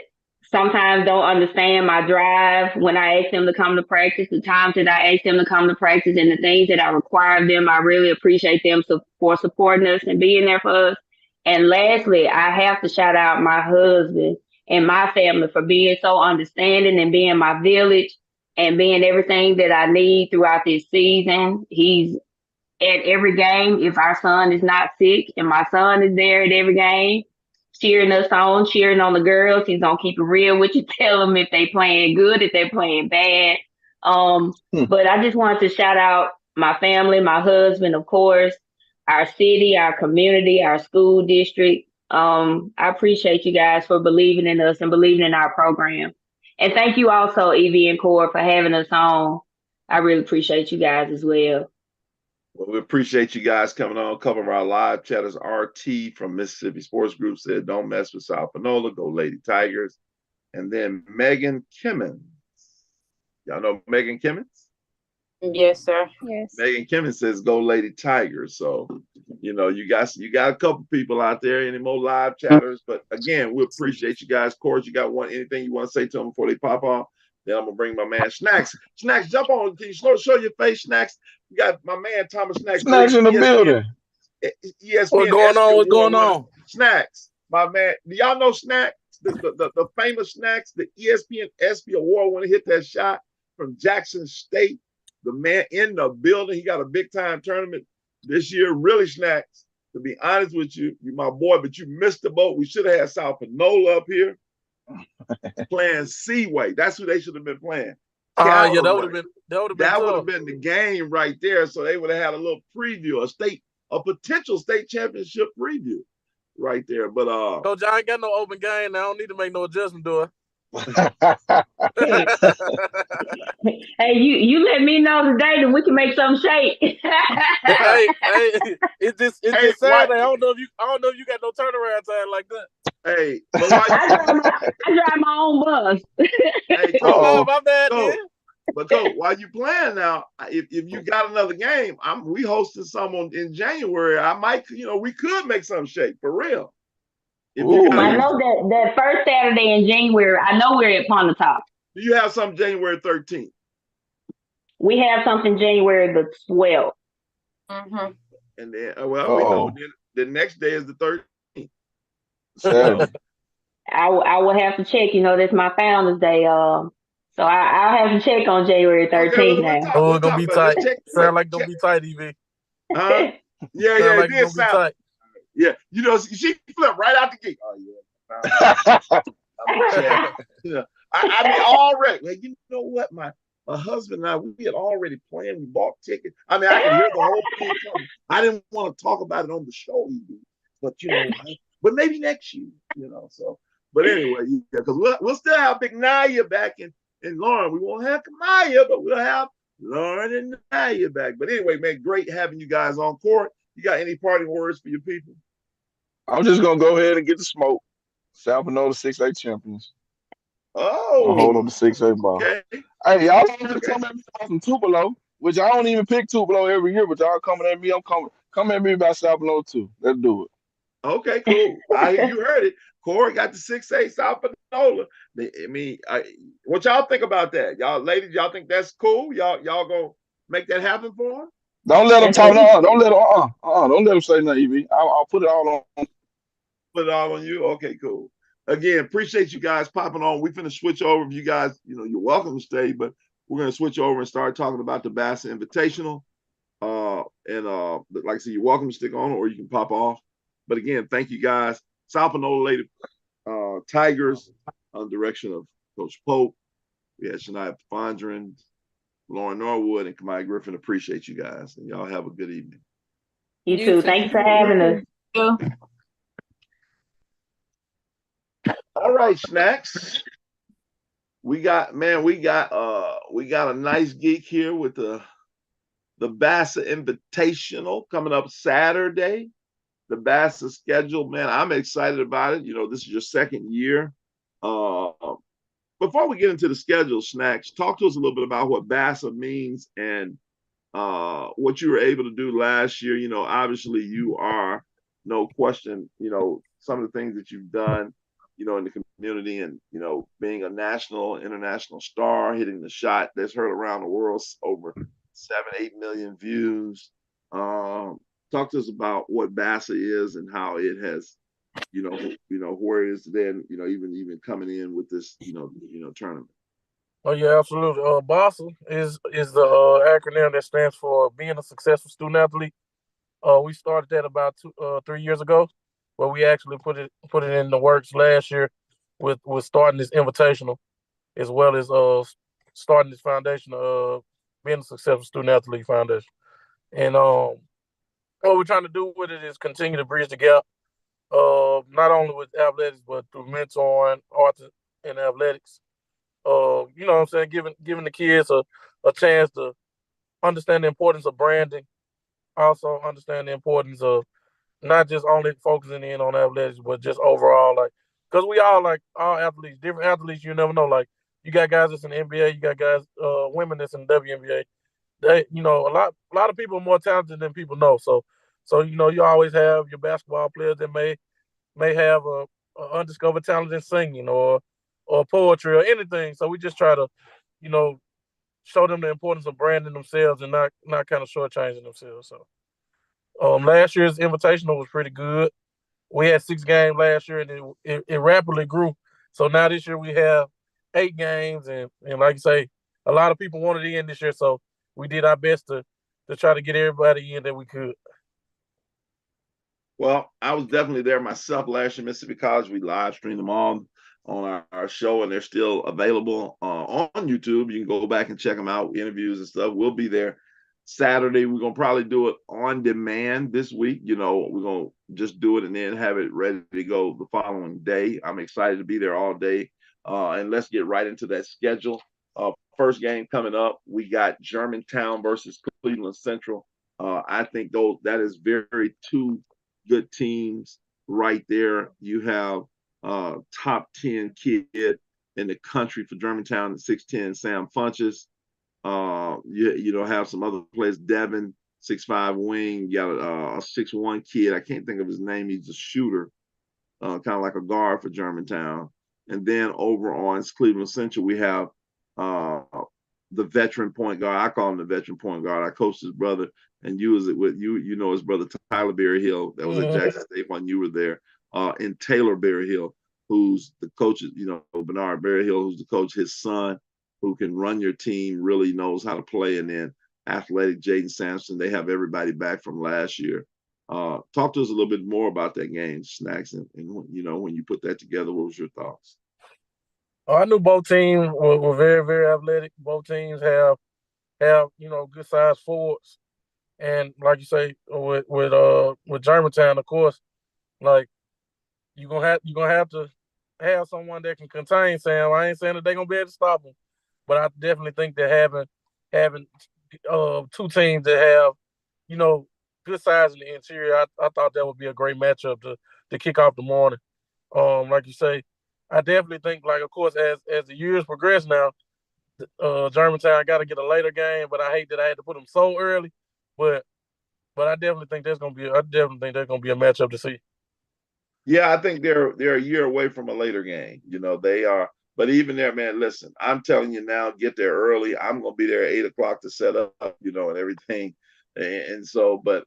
sometimes don't understand my drive when I ask them to come to practice, the times that I ask them to come to practice, and the things that I require of them, I really appreciate them for supporting us and being there for us. And lastly, I have to shout out my husband and my family for being so understanding and being my village and being everything that I need throughout this season. He's at every game if our son is not sick, and my son is there at every game, cheering us on, cheering on the girls. He's gonna keep it real with you, tell them if they playing good, if they're playing bad. But I just wanted to shout out my family, my husband, of course, our city, our community, our school district. I appreciate you guys for believing in us and believing in our program. And thank you also, Evie and Core, for having us on. I really appreciate you guys as well. Well, we appreciate you guys coming on. A couple of our live chatters, RT from Mississippi Sports Group said, "Don't mess with South Panola, go Lady Tigers." And then Megan Kimmons. Y'all know Megan Kimmons? Yes, sir. Yes. Megan Kimmons says, "Go Lady Tigers." So, you got a couple people out there, any more live chatters. But again, we appreciate you guys. Of course, you got anything you want to say to them before they pop off? Then I'm gonna bring my man Snacks. Snacks, jump on. Can you show your face, Snacks? You got my man Thomas Snacks. Snacks in the building. ESPN. What's going on? What's going on? Snacks, my man. Do y'all know Snacks? The famous Snacks, the ESPN ESPY award when he hit that shot from Jackson State. The man in the building. He got a big time tournament this year. Really, Snacks. To be honest with you, you're my boy, but you missed the boat. We should have had South Panola up here playing Seaway. That's who they should have been playing. Yeah, that would have been the game right there. So they would have had a little preview, a potential state championship preview right there. But Coach, I ain't got no open game now. I don't need to make no adjustment to it. Hey, you let me know today that we can make something shake. hey, it's just Saturday. I don't know if you got no turnaround time like that. Hey, I drive my own bus. Hey, my bad, but Coach, while you playing now, if you got another game, we hosting some in January. I might, we could make something shake for real. I know that first Saturday in January, I know we're at Pontotoc. Do you have something January 13th? We have something January the 12th. Mm-hmm. And then, we know the next day is the 13th. Saturday. I will have to check. That's my Founders Day. So I'll have to check on January Okay, 13th now. Oh, we'll it's gonna talk be about it. Let's tight. check. Sound like it's gonna be tight, EV. Huh? Yeah, Sound it like it's did gonna be sound. tight. Yeah, she flipped right out the gate. Oh yeah, I'm gonna check. Yeah, I mean already. Well, you know what, my husband and I, we had already planned. We bought tickets. I mean, I could hear the whole thing coming. I didn't want to talk about it on the show, but but maybe next year. So. But anyway, yeah, because we'll still have Big Naya back in Lauren. We won't have Kamaya, but we'll have Lauren and Naya back. But anyway, man, great having you guys on court. You got any parting words for your people? I'm just gonna go ahead and get the smoke. South Panola 6A champions. I'll hold Oh, on the 6A ball. okay. Hey, y'all want to come at me about some Tupelo, which I don't even pick Tupelo every year, but y'all coming at me. I'm coming. Come at me about South Panola too. Let's do it. Okay, cool. You heard it. Corey got the 6A South Panola. What y'all think about that? Y'all ladies, y'all think that's cool? Y'all gonna make that happen for him? Don't let them That's talk. it. Don't let them. Don't let them say nothing, EV. I'll put it all on. Put it all on you. Okay, cool. Again, appreciate you guys popping on. We're gonna switch over. If you guys, you're welcome to stay, but we're gonna switch over and start talking about the Bass Invitational. Like I said, you're welcome to stick on, or you can pop off. But again, thank you guys. South Panola Lady Tigers under direction of Coach Pope. We had Shania Fondren, Lauren Norwood, and Kamai Griffin. Appreciate you guys, and y'all have a good evening. You too. Thank you for having us. All right, snacks. We got a nice geek here with the Bassa Invitational coming up Saturday. The Bassa schedule, man, I'm excited about it. This is your second year. Before we get into the schedule, snacks, talk to us a little bit about what Bassa means and what you were able to do last year. Obviously you are no question, some of the things that you've done, in the community and, being a national, international star, hitting the shot that's heard around the world, over 7-8 million views. Talk to us about what Bassa is and how it has, where it is today, and even coming in with this, tournament. Oh yeah, absolutely. BASA is the acronym that stands for being a successful student athlete. We started that about 3 years ago, but we actually put it in the works last year with starting this invitational, as well as starting this foundation of being a successful student athlete foundation. And what we're trying to do with it is continue to bridge the gap, not only with athletics but through mentoring, arts, and athletics. You know what I'm saying, giving the kids a chance to understand the importance of branding, also understand the importance of not just only focusing in on athletics, but just overall, like, because we all, like, all athletes, different athletes, you never know. Like, you got guys that's in the NBA, you got guys, women that's in the WNBA. They, a lot of people are more talented than people know. So you always have your basketball players that may have a undiscovered talent in singing or poetry or anything. So we just try to, you know, show them the importance of branding themselves and not kind of shortchanging themselves. So last year's invitational was pretty good. We had 6 games last year, and it rapidly grew. So now this year we have 8 games, and like you say, a lot of people wanted in this year, so we did our best to try to get everybody in that we could. Well, I was definitely there myself last year, Mississippi College. We live streamed them all on our show, and they're still available on YouTube. You can go back and check them out, interviews and stuff. We'll be there Saturday. We're gonna probably do it on demand this week. We're gonna just do it and then have it ready to go the following day. I'm excited to be there all day. And let's get right into that schedule. First game coming up, we got Germantown versus Cleveland Central. I think that is very two good teams right there. You have top 10 kid in the country for Germantown at 6'10", Sam Funches. You have some other players, Devin, 6'5" wing. You got a 6'1" kid. I can't think of his name. He's a shooter, kind of like a guard for Germantown. And then over on Cleveland Central, we have the veteran point guard. I call him the veteran point guard. I coached his brother, and you was with you his brother Tyler Berryhill. That was at Jackson State when you were there. And Taylor Berryhill, who's the coach, Bernard Berryhill, who's the coach, his son, who can run your team, really knows how to play. And then athletic Jaden Sampson, they have everybody back from last year. Talk to us a little bit more about that game, Snacks, and when you put that together, what was your thoughts? I knew both teams were very, very athletic. Both teams have good size forwards, and like you say, with Germantown, of course, like you're gonna have to have someone that can contain Sam. I ain't saying that they're gonna be able to stop him, but I definitely think that having two teams that have good size in the interior, I thought that would be a great matchup to kick off the morning. Like you say, I definitely think, like, of course, as the years progress now, Germantown got to get a later game, but I hate that I had to put them so early. But I definitely think that's gonna be a matchup to see. Yeah, I think they're a year away from a later game. They are, but even there, man, listen, I'm telling you now, get there early. I'm gonna be there at 8 o'clock to set up, and everything. And so, but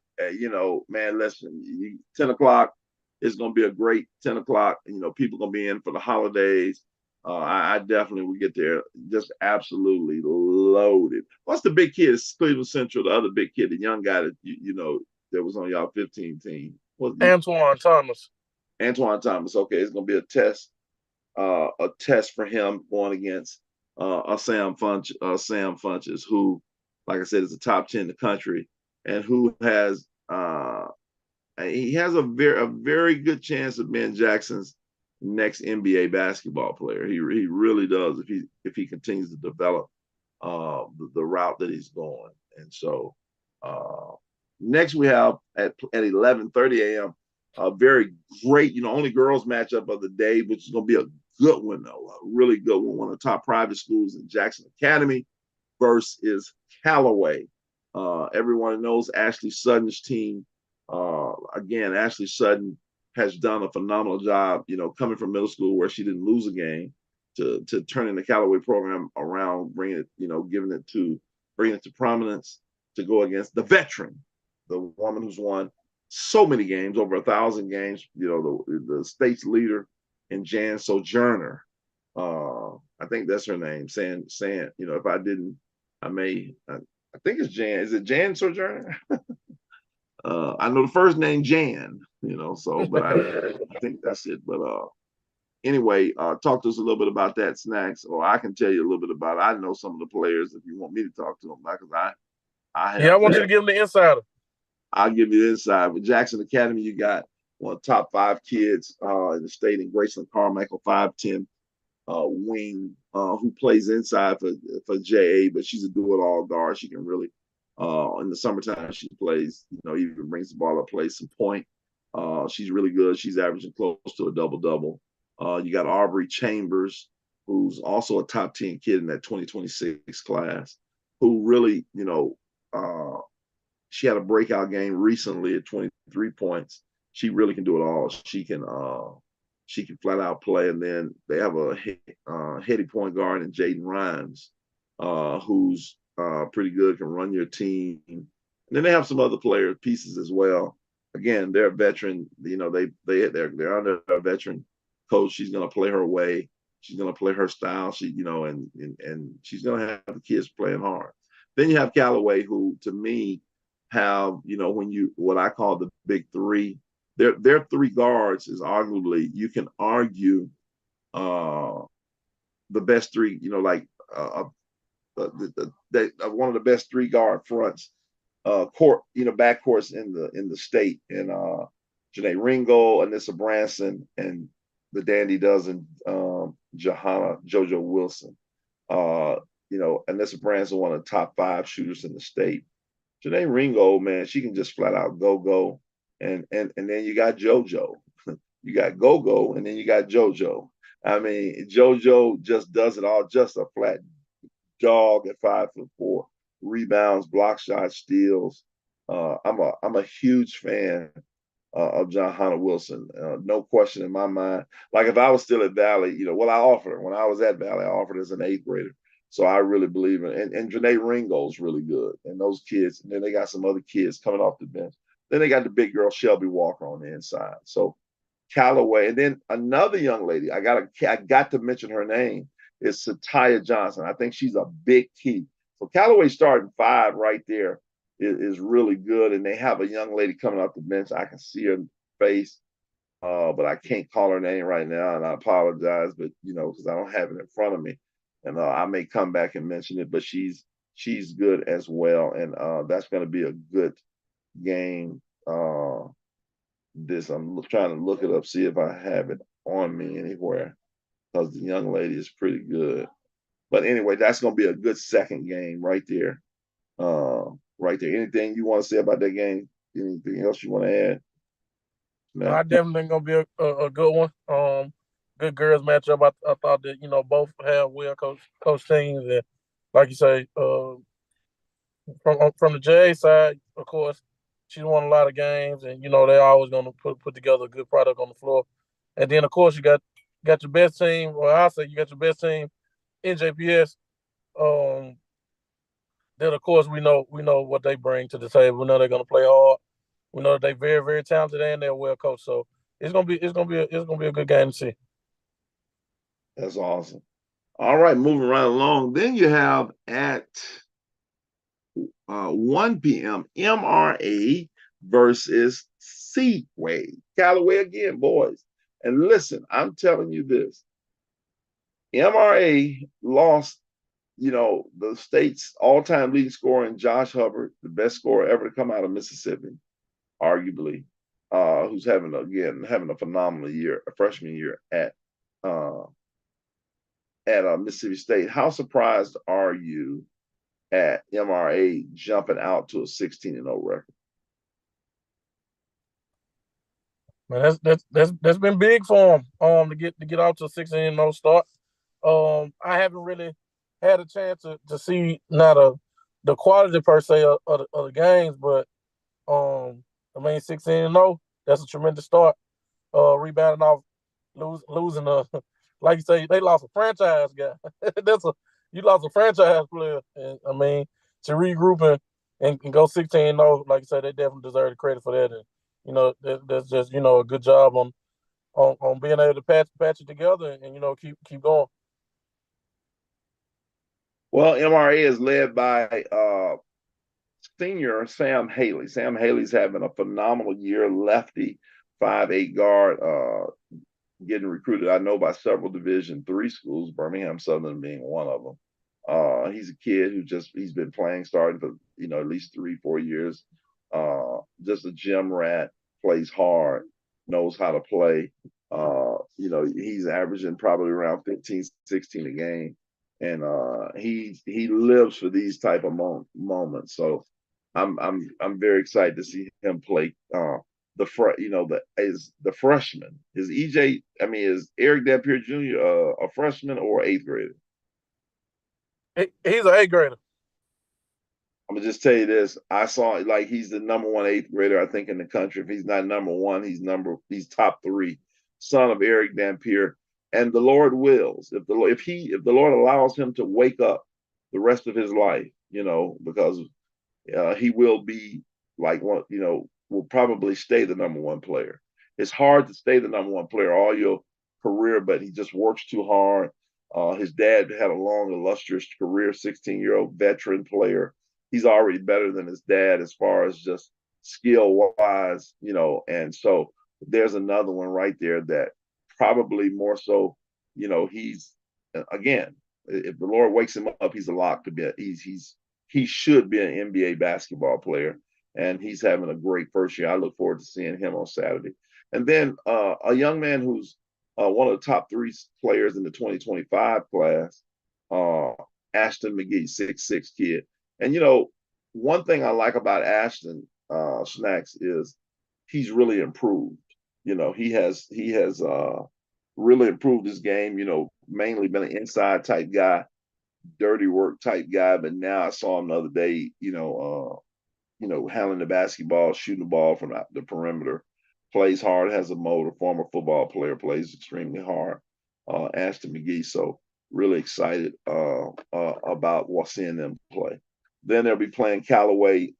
man, listen, 10 o'clock is gonna be a great 10 o'clock. People gonna be in for the holidays. I definitely will get there just absolutely loaded. What's the big kid? It's Cleveland Central, the other big kid, the young guy that that was on y'all 15 team. Antoine Thomas. Antoine Thomas. Okay, it's gonna be a test for him going against Sam Funches, who, like I said, is a top 10 in the country, and who has he has a very good chance of being Jackson's next NBA basketball player. He really does if he continues to develop the route that he's going. And so next we have at 11:30 a.m. a very great, only girls matchup of the day, which is going to be a good one though, a really good one. One of the top private schools in Jackson Academy versus Callaway. Everyone knows Ashley Sutton's team. Again, Ashley Sutton has done a phenomenal job, coming from middle school where she didn't lose a game to turning the Callaway program around, bringing it to prominence, to go against the veteran, the woman who's won so many games, over 1,000 games, the state's leader in Jan Sojourner. I think that's her name. Saying, if I didn't, I think it's Jan. Is it Jan Sojourner? I know the first name Jan, but I think that's it. But anyway, talk to us a little bit about that, Snacks, or I can tell you a little bit about it. I know some of the players if you want me to talk to them, because I have. Yeah, I want you to give them the insider. I'll give you the inside. With Jackson Academy, you got one of the top 5 kids in the state in Graceland Carmichael, 5'10" wing, who plays inside for JA, but she's a do-it-all guard. She can really, in the summertime, she plays, even brings the ball up, plays some point. She's really good. She's averaging close to a double-double. You got Aubrey Chambers, who's also a top 10 kid in that 2026 class, who really, she had a breakout game recently at 23 points. She really can do it all. She can flat out play. And then they have a heady point guard in Jaden Rhymes, who's pretty good, can run your team. And then they have some other player pieces as well. Again, they're a veteran. They're under a veteran coach. She's going to play her way. She's going to play her style. And she's going to have the kids playing hard. Then you have Callaway, who to me have, what I call the big three. Their 3 guards is arguably, you can argue, the best 3, one of the best 3 guard fronts, backcourts in the state. And Janae Ringo, Anissa Branson, and the Dandy Dozen, Johanna JoJo Wilson. Anissa Branson, one of the top 5 shooters in the state. Janae Ringo, man, she can just flat out go. And then you got JoJo. You got Go, and then you got JoJo. I mean, JoJo just does it all, just a flat dog at 5'4", rebounds, block shots, steals. I'm a huge fan of John Hunter Wilson. No question in my mind. Like if I was still at Valley, I offered her. When I was at Valley, I offered as an 8th grader. So I really believe in it. And Janae Ringo's really good. And those kids, and then they got some other kids coming off the bench. Then they got the big girl, Shelby Walker, on the inside. So Callaway, and then another young lady. I got to mention her name is Satya Johnson. I think she's a big key. So Callaway starting five right there is really good, and they have a young lady coming off the bench. I can see her face, but I can't call her name right now, and I apologize. But because I don't have it in front of me, and I may come back and mention it. But she's good as well, and that's going to be a good game. I'm trying to look it up, see if I have it on me anywhere, because the young lady is pretty good. But anyway, that's going to be a good second game right there. Right there. Anything you want to say about that game? Anything else you want to add? No, I definitely think gonna be a good one. Good girls matchup. I thought that both have well coach teams, and like you say, from the J side, of course, she's won a lot of games, and they're always gonna put together a good product on the floor. And then of course you got your best team, or I say you got your best team in JPS. Um, then of course we know what they bring to the table. We know they're gonna play hard. We know that they're very, very talented and they're well coached. So it's gonna be a good game to see. That's awesome. All right, moving right along. Then you have at 1 p.m. MRA versus Seaway. Callaway again, boys. And listen, I'm telling you this. MRA lost, the state's all-time leading scorer in Josh Hubbard, the best scorer ever to come out of Mississippi, arguably, who's having a phenomenal year, a freshman year uh, at Mississippi State. How surprised are you at MRA jumping out to a 16-0 record? Man, that's been big for them to get out to a 16-0 start. I haven't really had a chance to see not the quality per se of the games, but I mean 16-0, that's a tremendous start. Rebounding off losing like you say, they lost a franchise guy. You lost a franchise player, and I mean to regroup and go 16-0, like you say, they definitely deserve the credit for that. And that's just a good job on being able to patch it together and keep going. Well, MRA is led by senior Sam Haley. Sam Haley's having a phenomenal year, lefty, 5'8" guard, getting recruited, I know, by several Division III schools, Birmingham Southern being one of them. He's a kid he's been playing, starting for at least 3-4 years. Just a gym rat, plays hard, knows how to play. He's averaging probably around 15, 16 a game, and he lives for these type of moments. So I'm very excited to see him play. The freshman is EJ. I mean, is Eric Dampier Jr. A freshman or eighth grader? He's an eighth grader. I'm gonna just tell you this. I saw he's the number one eighth grader, I think, in the country. If he's not number one, he's top three. Son of Eric Dampier, and the Lord wills if the Lord allows him to wake up the rest of his life, because he will be like one, will probably stay the number one player. It's hard to stay the number one player all your career, but he just works too hard. His dad had a long, illustrious career, 16-year-old veteran player. He's already better than his dad as far as just skill wise, and so there's another one right there that probably more so, he's again, if the Lord wakes him up, he's a lock to be. He should be an NBA basketball player, and he's having a great first year. I look forward to seeing him on Saturday. And then a young man who's one of the top three players in the 2025 class, Ashton McGee, 6'6" kid. And one thing I like about Ashton Snacks is he's really improved. He has really improved his game. Mainly been an inside type guy, dirty work type guy, but now I saw him the other day, handling the basketball, shooting the ball from the perimeter, plays hard, has a motor, former football player, plays extremely hard. Ashton McGee, so really excited about seeing them play. Then they'll be playing Callaway.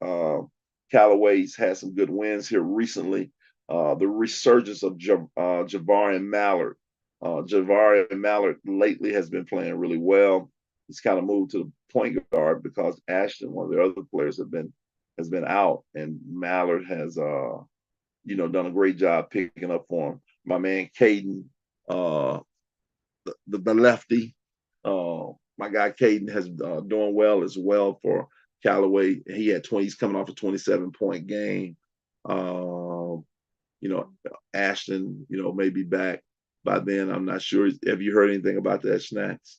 Callaway's had some good wins here recently. The resurgence of Javarian Mallard. Javarian Mallard lately has been playing really well. He's kind of moved to the point guard because Ashton, one of the other players, has been out, and Mallard has done a great job picking up for him. My man Caden, uh, the lefty, my guy Caden has doing well as well for Callaway. He had 20. He's coming off a 27-point game. Ashton, may be back by then. I'm not sure. Have you heard anything about that, Snacks?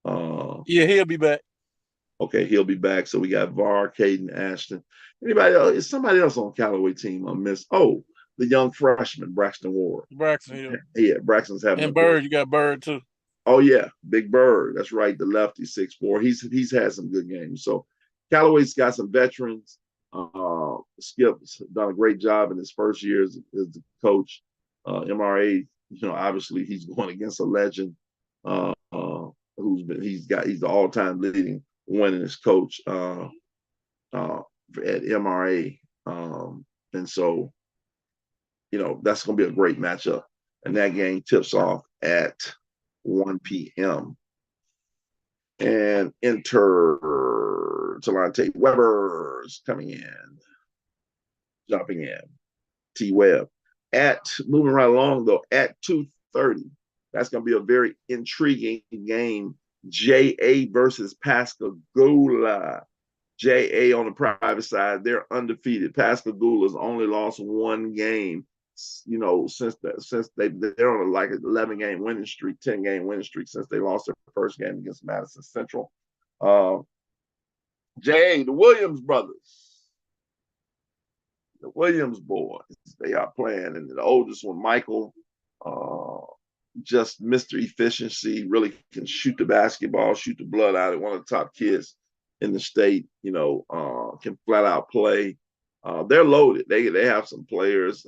Yeah, he'll be back. Okay, he'll be back. So we got VAR, Caden, Ashton. Anybody else? Is somebody else on Callaway team I missed? Oh, the young freshman, Braxton Ward. Braxton, yeah. Braxton's having and Bird. You got Bird too. Oh yeah, Big Bird. That's right. The lefty, 6'4". He's had some good games. So Callaway's got some veterans. Skip's done a great job in his first year as the coach. MRA, obviously he's going against a legend he's the all-time leading winningest coach at MRA. And so, that's going to be a great matchup. And that game tips off at 1 p.m. And enter Talante Weber's jumping in. T Webb. Moving right along though, at 2:30. That's going to be a very intriguing game. JA versus Pascagoula. JA on the private side, they're undefeated. Pascagoula's only lost one game, since they're on like an 11-game winning streak, 10-game winning streak since they lost their first game against Madison Central. JA, the Williams brothers, the Williams boys, they are playing, and the oldest one, Michael, just Mr. Efficiency, really can shoot the basketball, shoot the blood out of it. One of the top kids in the state, can flat out play. They're loaded. They have some players.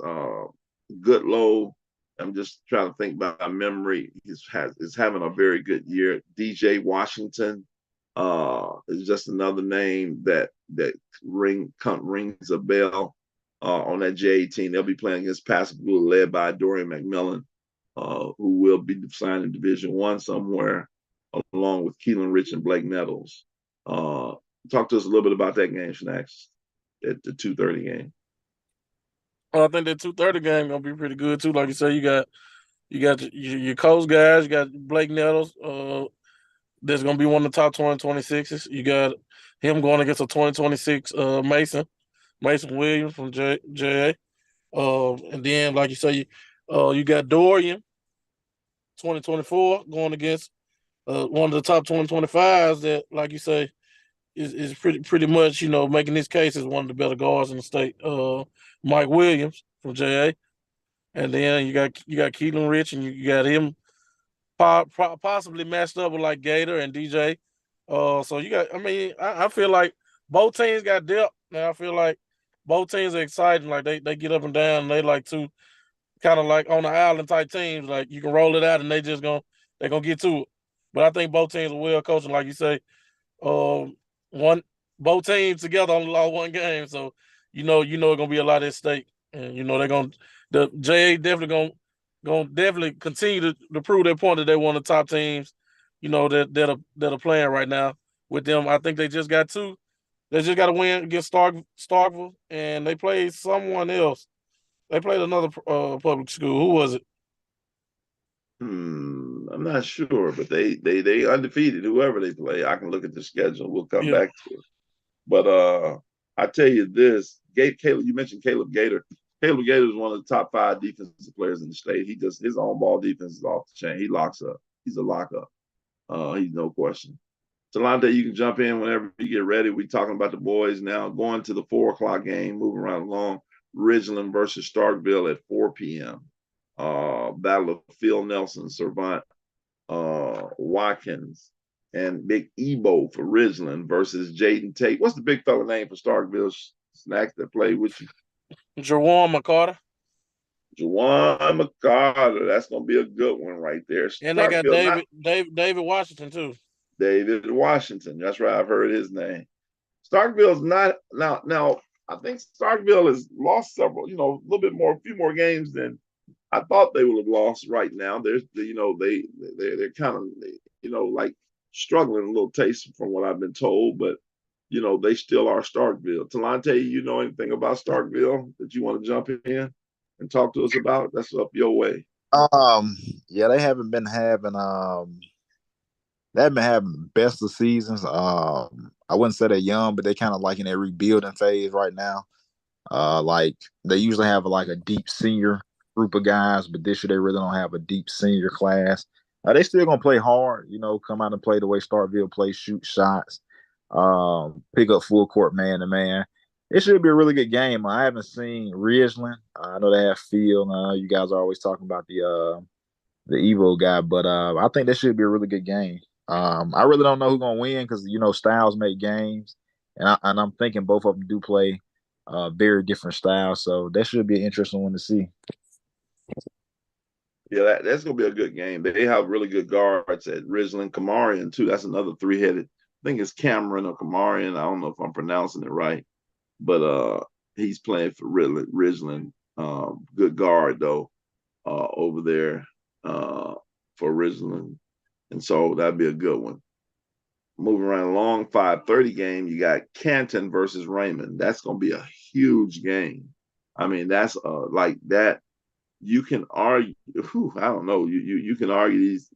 Good low. I'm just trying to think by memory. Is having a very good year. DJ Washington is just another name that rings a bell on that JA team. They'll be playing against Pascagoula, led by Dorian McMillan, who will be signed in Division I somewhere, along with Keelan Rich and Blake Nettles. Talk to us a little bit about that game, Snacks, at the 2:30 game. I think that 2:30 game gonna be pretty good too. Like you say, you got your coast guys. You got Blake Nettles. That's gonna be one of the top 2026s. You got him going against a 2026 Mason Williams from JA. And then, like you say, you got Dorian, 2024, going against one of the top 2025s that, like you say, is pretty much, making his case as one of the better guards in the state. Mike Williams from JA. And then you got Keelan Rich, and you got him possibly matched up with like Gator and DJ. So you got, I feel like both teams got depth. Now I feel like both teams are exciting. Like they get up and down, and they like two kind of like on the island type teams. Like you can roll it out, and they're gonna get to it. But I think both teams are well coached, and like you say, both teams together only lost one game, so it's gonna be a lot at stake, and the JA definitely gonna continue to prove their point that they're one of the top teams, that are playing right now with them. I think they just got two. They just got to win against Starkville, and they played someone else. They played another public school. Who was it? I'm not sure, but they undefeated. Whoever they play, I can look at the schedule. We'll come back to it. But I tell you this, Caleb. You mentioned Caleb Gator. Caleb Gator is one of the top 5 defensive players in the state. He just his own ball defense is off the chain. He locks up. He's a lockup. He's no question. Talante, you can jump in whenever you get ready. We're talking about the boys now. Going to the 4:00 game, moving right along. Ridgeland versus Starkville at 4 p.m. Battle of Phil Nelson, Servant, Watkins, and Big Ebo for Ridgeland versus Jaden Tate. What's the big fella name for Starkville Snacks that played with you? Jawan McCarter. Jawan McCarter. That's gonna be a good one right there. And they got David Washington too. David Washington. That's right. I've heard his name. Starkville's not now. I think Starkville has lost several, a little bit more, a few more games than I thought they would have lost right now. They're kind of, like struggling a little taste from what I've been told, but they still are Starkville. Talante, you know anything about Starkville that you want to jump in and talk to us about? That's up your way. Yeah, they haven't been having the best of seasons. I wouldn't say they're young, but they're kind of like in a rebuilding phase right now. Like they usually have like a deep senior group of guys, but this year they really don't have a deep senior class. They still gonna play hard, come out and play the way Starkville plays, shoot shots, pick up full court man to man. It should be a really good game. I haven't seen Ridgeland. I know they have Field. You guys are always talking about the Evo guy, but I think that should be a really good game. I really don't know who's gonna win because styles make games, and I'm thinking both of them do play very different styles, so that should be an interesting one to see. Yeah, that's gonna be a good game. They have really good guards at Ridgeland, Kamarian too. That's another three-headed. I think it's Cameron or Kamarian. I don't know if I'm pronouncing it right, but he's playing for Ridgeland. Good guard though, over there for Ridgeland, and so that'd be a good one. Moving right along, 5:30 game. You got Canton versus Raymond. That's gonna be a huge game. I mean, that's like that. You can argue. I don't know. You can argue these.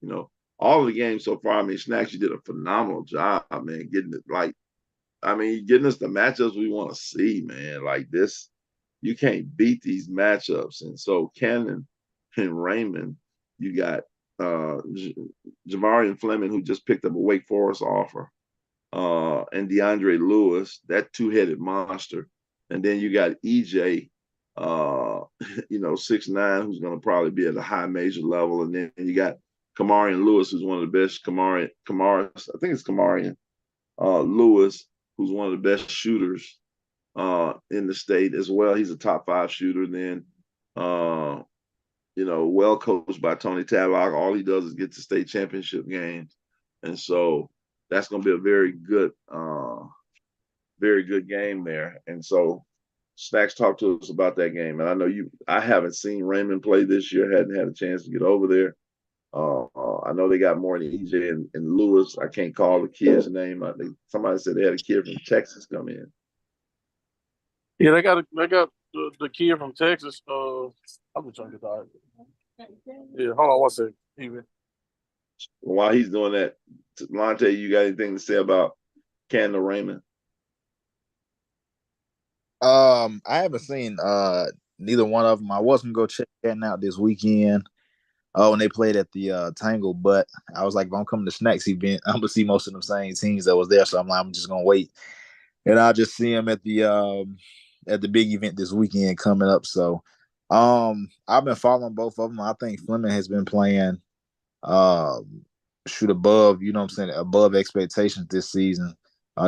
All of the games so far. I mean, Snacks, you did a phenomenal job, man. Getting it getting us the matchups we want to see, man. Like this, you can't beat these matchups. And so Cannon and Raymond, you got Javarian Fleming, who just picked up a Wake Forest offer, and DeAndre Lewis, that two-headed monster. And then you got EJ, 6'9", who's going to probably be at a high major level. And then you got Kamarian Lewis, who's one of the best. I think it's Kamarian Lewis, who's one of the best shooters in the state as well. He's a top 5 shooter. And then, well coached by Tony Tadlock. All he does is get to state championship games. And so that's going to be a very good game there. And so Snacks, talk to us about that game. And I know I haven't seen Raymond play this year, hadn't had a chance to get over there. I know they got more than EJ and Lewis. I can't call the kid's name. Somebody said they had a kid from Texas come in. Yeah, they got the kid from Texas. I'm just trying to get the Yeah, hold on one second. Even while he's doing that, Lonte, you got anything to say about Kendall Raymond? I haven't seen neither one of them. I was gonna go check that out this weekend. When they played at the Tangle, but I was like, if I'm coming to Snacks event, I'm gonna see most of them same teams that was there. So I'm like, I'm just gonna wait, and I'll just see them at the big event this weekend coming up. So, I've been following both of them. I think Fleming has been playing shoot above, what I'm saying, above expectations this season.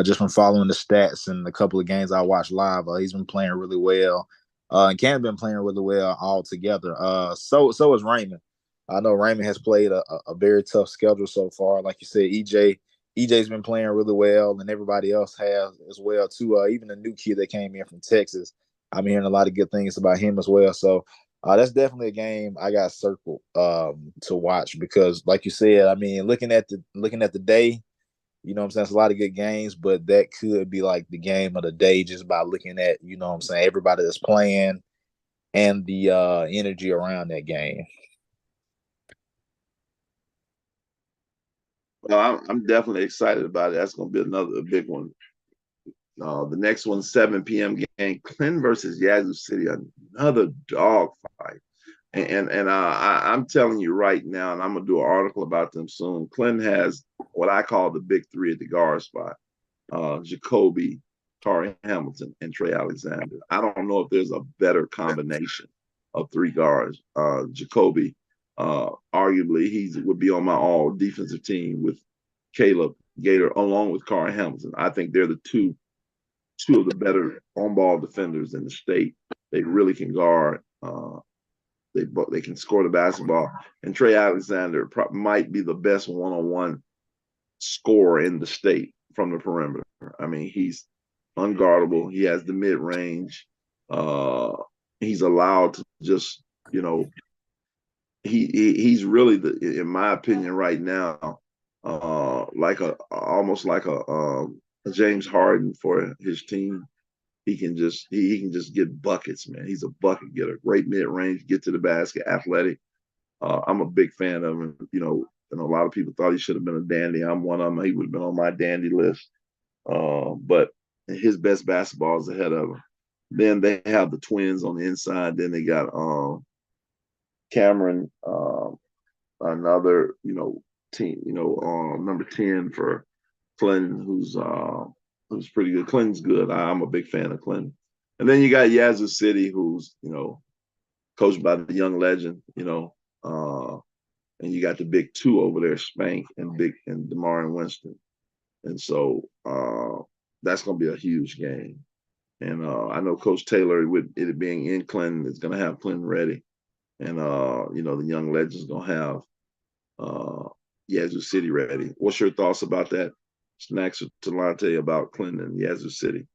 Just from following the stats and a couple of games I watched live, he's been playing really well. And Can's been playing really well all together. So is Raymond. I know Raymond has played a very tough schedule so far. Like you said, EJ's been playing really well, and everybody else has as well too. Even the new kid that came in from Texas, I'm hearing a lot of good things about him as well. So that's definitely a game I got circled to watch because, like you said, I mean, looking at the day, what I'm saying, it's a lot of good games, but that could be like the game of the day just by looking at, what I'm saying, everybody that's playing and the energy around that game. Well, I'm definitely excited about it. That's going to be another big one. The next one, 7 p.m. game, Clinton versus Yazoo City, another dog fight. And I'm telling you right now, and I'm going to do an article about them soon. Clinton has what I call the big three at the guard spot. Jacoby, Tari Hamilton, and Trey Alexander. I don't know if there's a better combination of 3 guards. Jacoby, arguably, he would be on my all defensive team with Caleb Gator, along with Tari Hamilton. I think they're the two of the better on-ball defenders in the state. They really can guard. They can score the basketball. And Trey Alexander might be the best one-on-one scorer in the state from the perimeter. I mean, he's unguardable. He has the mid range. Uh, he's allowed to just, he's really in my opinion, right now, like almost like a James Harden for his team. He can just get buckets, man. He's a bucket getter, great mid range, get to the basket, athletic. I'm a big fan of him. And a lot of people thought he should have been a dandy. I'm one of them. He would have been on my dandy list. But his best basketball is ahead of him. Then they have the twins on the inside. Then they got Cameron, another team, number 10 for Clinton, who's pretty good. Clinton's good. I'm a big fan of Clinton. And then you got Yazoo City, who's coached by the young legend, and you got the big two over there, Spank and DeMar and Winston. And so that's going to be a huge game. And I know Coach Taylor, with it being in Clinton, is going to have Clinton ready. And the young legend's going to have Yazoo City ready. What's your thoughts about that, Snacks or Talante, about Clinton and Yazoo City?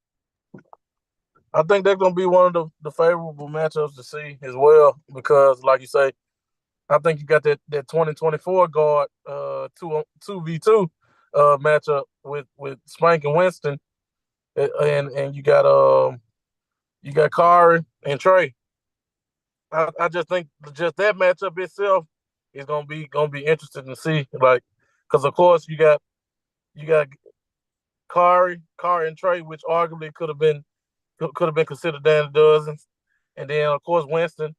I think that's going to be one of the favorable matchups to see as well, because, like you say, I think you got that 2024 guard 2v2 matchup with Spank and Winston, and you got Kari and Trey. I just think just that matchup itself is gonna be interesting to see, like, because of course you got Kari and Trey, which arguably could have been considered Danny Dozens, and then of course Winston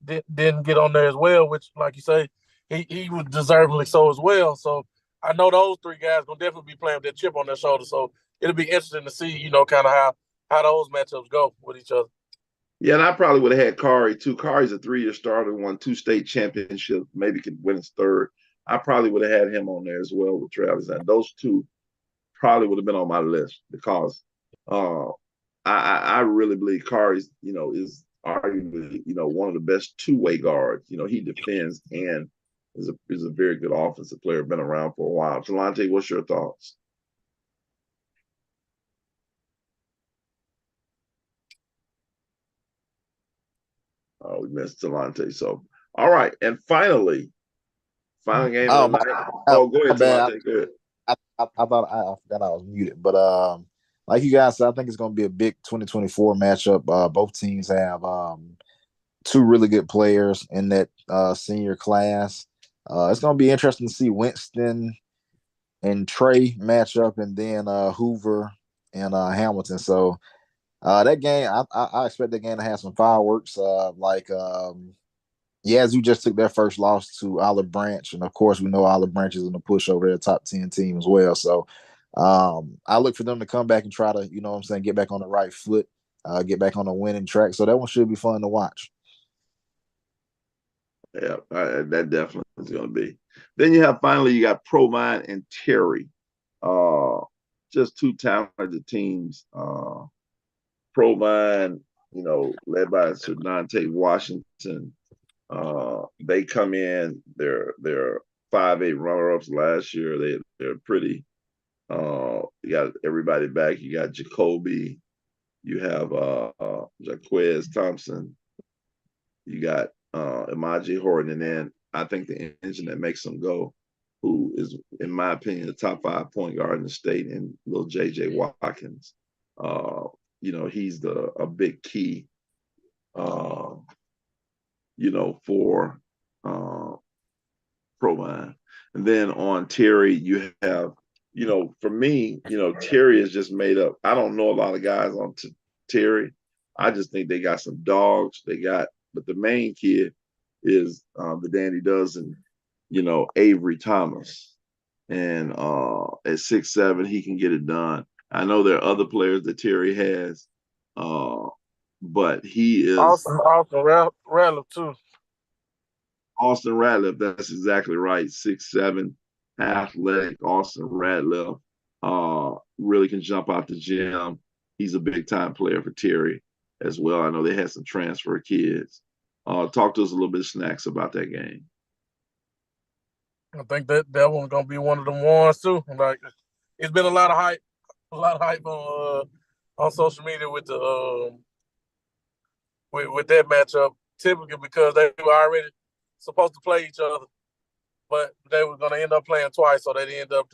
didn't get on there as well, which, like you say, he was deservingly so as well. So I know those three guys gonna definitely be playing with that chip on their shoulder. So it'll be interesting to see, kind of how those matchups go with each other. Yeah, and I probably would have had Kari too. Kari's a 3-year starter, won 2 state championships, maybe could win his third. I probably would have had him on there as well with Travis. And those two probably would have been on my list because I really believe Kari's, is arguably, one of the best two-way guards. He defends and is a very good offensive player, been around for a while. Talante, what's your thoughts? Oh, we missed Talante. So, all right. And final game of the night. Oh, go ahead, Talante. Go ahead. I thought I forgot I was muted, but like you guys said, I think it's going to be a big 2024 matchup. Both teams have two really good players in that senior class. It's going to be interesting to see Winston and Trey match up, and then Hoover and Hamilton. So that game, I expect that game to have some fireworks. Yazoo just took their first loss to Olive Branch, and of course, we know Olive Branch is in the push over their top 10 team as well. So I look for them to come back and try to, get back on the right foot, get back on the winning track. So that one should be fun to watch. Yeah, that definitely is going to be. Then you got Provine and Terry, just two talented teams. Provine, led by Sir Dante Washington. They come in. They're 5A runner-ups last year. They're pretty. You got everybody back. You got Jacoby. You have Jaquez Thompson. You got Imaji Horton, and then I think the engine that makes them go, who is, in my opinion, the top 5 point guard in the state, and little JJ Watkins. He's a big key, for Provine. And then on Terry, you have, for me, Terry is just made up. I don't know a lot of guys on Terry. I just think they got some dogs. But the main kid is the Danny Dozen, Avery Thomas. And at 6'7", he can get it done. I know there are other players that Terry has, but he is Austin Ratliff too. Austin Ratliff, that's exactly right. 6'7", athletic Austin Ratliff. Really can jump out the gym. He's a big time player for Terry as well. I know they had some transfer kids. Talk to us a little bit, Snacks, about that game. I think that one's gonna be one of them ones too. Like, it's been a lot of hype on social media with the with that matchup, typically because they were already supposed to play each other, but they were going to end up playing twice, so they ended up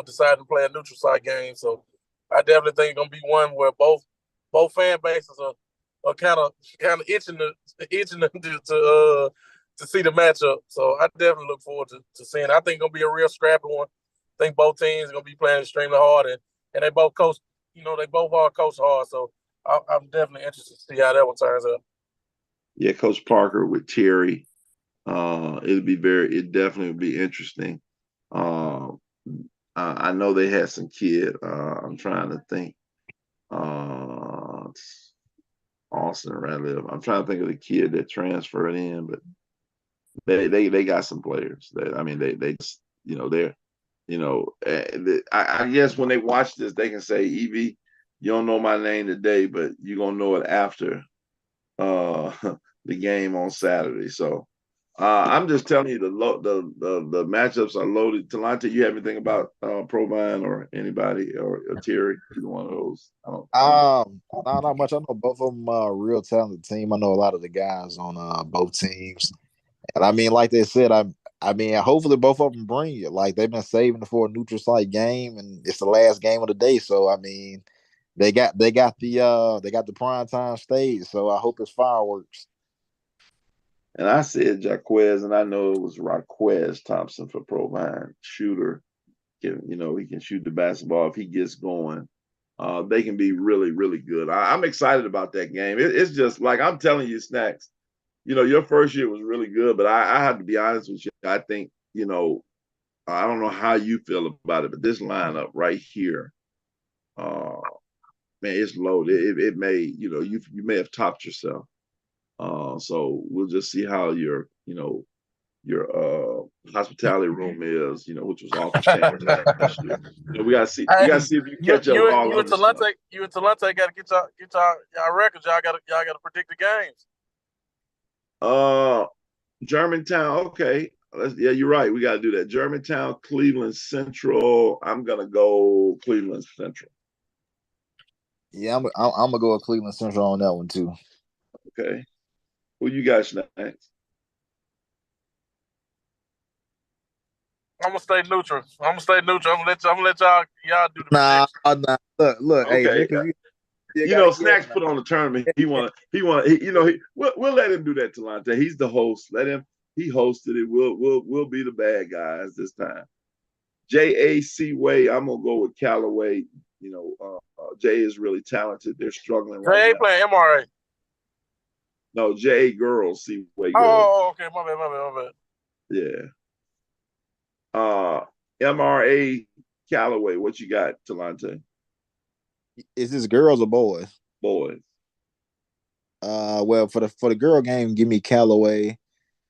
deciding to play a neutral site game. So I definitely think it's going to be one where both fan bases are kind of itching to see the matchup. So I definitely look forward to seeing it. I think it's going to be a real scrappy one. I think both teams are going to be playing extremely hard, and they both coach. They both are coached hard. So I'm definitely interested to see how that one turns out. Yeah, Coach Parker with Terry. It definitely would be interesting. I know they had some kid. I'm trying to think. Austin Radcliffe. I'm trying to think of the kid that transferred in, but they got some players. They they're I guess when they watch this, they can say, Evie, you don't know my name today, but you're gonna know it after the game on Saturday. So I'm just telling you the matchups are loaded. Talante, you have anything about Provine or anybody or Terry? Either one of those? I don't. No, not much. I know both of them are a real talented team. I know a lot of the guys on both teams, and I mean, like they said, I mean, hopefully both of them bring it. Like they've been saving it for a neutral site game, and it's the last game of the day. So I mean, they got the prime time stage. So I hope it's fireworks. And I said Jaquez, and I know it was Raquez Thompson for Provine shooter. He can shoot the basketball if he gets going. They can be really, really good. I'm excited about that game. It's just like I'm telling you, Snacks. Your first year was really good, but I have to be honest with you. I think I don't know how you feel about it, but this lineup right here, uh, man, it's loaded. It may, you may have topped yourself. So we'll just see how your hospitality room is, which was off the chain last year. We gotta see. We gotta Hey, see if you you catch up with you all you the and other stuff. Talante got to get y'all records. Y'all got to predict the games. Germantown. Okay. Yeah, you're right. We got to do that. Germantown, Cleveland Central. I'm gonna go Cleveland Central. Yeah, I'm gonna go with Cleveland Central on that one too. Okay. Who you got next? I'm gonna stay neutral. I'm gonna let y'all do the Nah, prediction. nah. Look, hey, Okay. just because you got to give Snacks put on the tournament. We'll let him do that, Talante. He's the host. Let him. He hosted it. We'll be the bad guys this time. J.A.C. Way. I'm gonna go with Callaway. Jay is really talented. They're struggling right They now. ain't playing MRA. No, J.A. girls, C-Way girls. Oh, okay. My bad. Yeah. MRA Callaway. What you got, Talante? Is this girls or boys? Boys. Well, for the girl game, give me Callaway.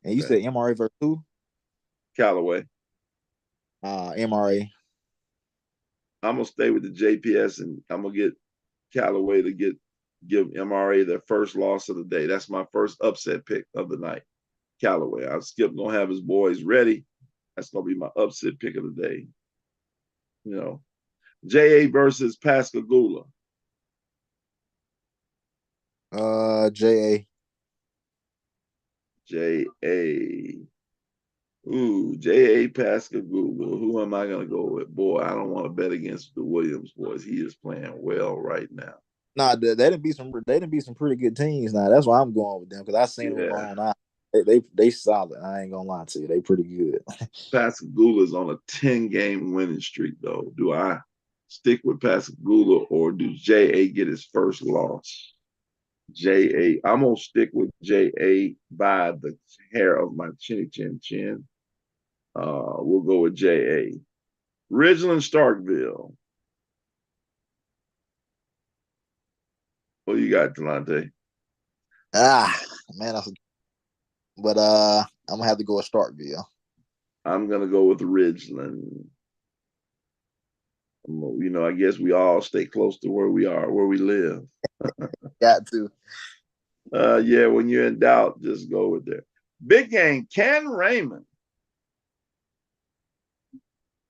And you Okay. said MRA versus who? Callaway. MRA. I'm gonna stay with the JPS, and I'm gonna get Callaway to give MRA their first loss of the day. That's my first upset pick of the night. Callaway. Skip gonna have his boys ready. That's gonna be my upset pick of the day. JA versus Pascagoula. JA. JA. Ooh, JA Pascagoula. Who am I gonna go with? Boy, I don't want to bet against the Williams boys. He is playing well right now. Nah, they didn't be some pretty good teams. Now that's why I'm going with them because I seen them with my own eye. They solid. I ain't gonna lie to you. They pretty good. Pascagoula is on a 10-game winning streak, though. Do I stick with Pascagoula or do JA get his first loss? JA. I'm gonna stick with JA by the hair of my chinny chin chin. We'll go with JA. Ridgeland Starkville. What you got, Delonte? Man, but I'm gonna have to go with Starkville. I'm gonna go with Ridgeland. I guess we all stay close to where we live. Got to. Yeah, when you're in doubt, just go with there. Big game, Ken Raymond.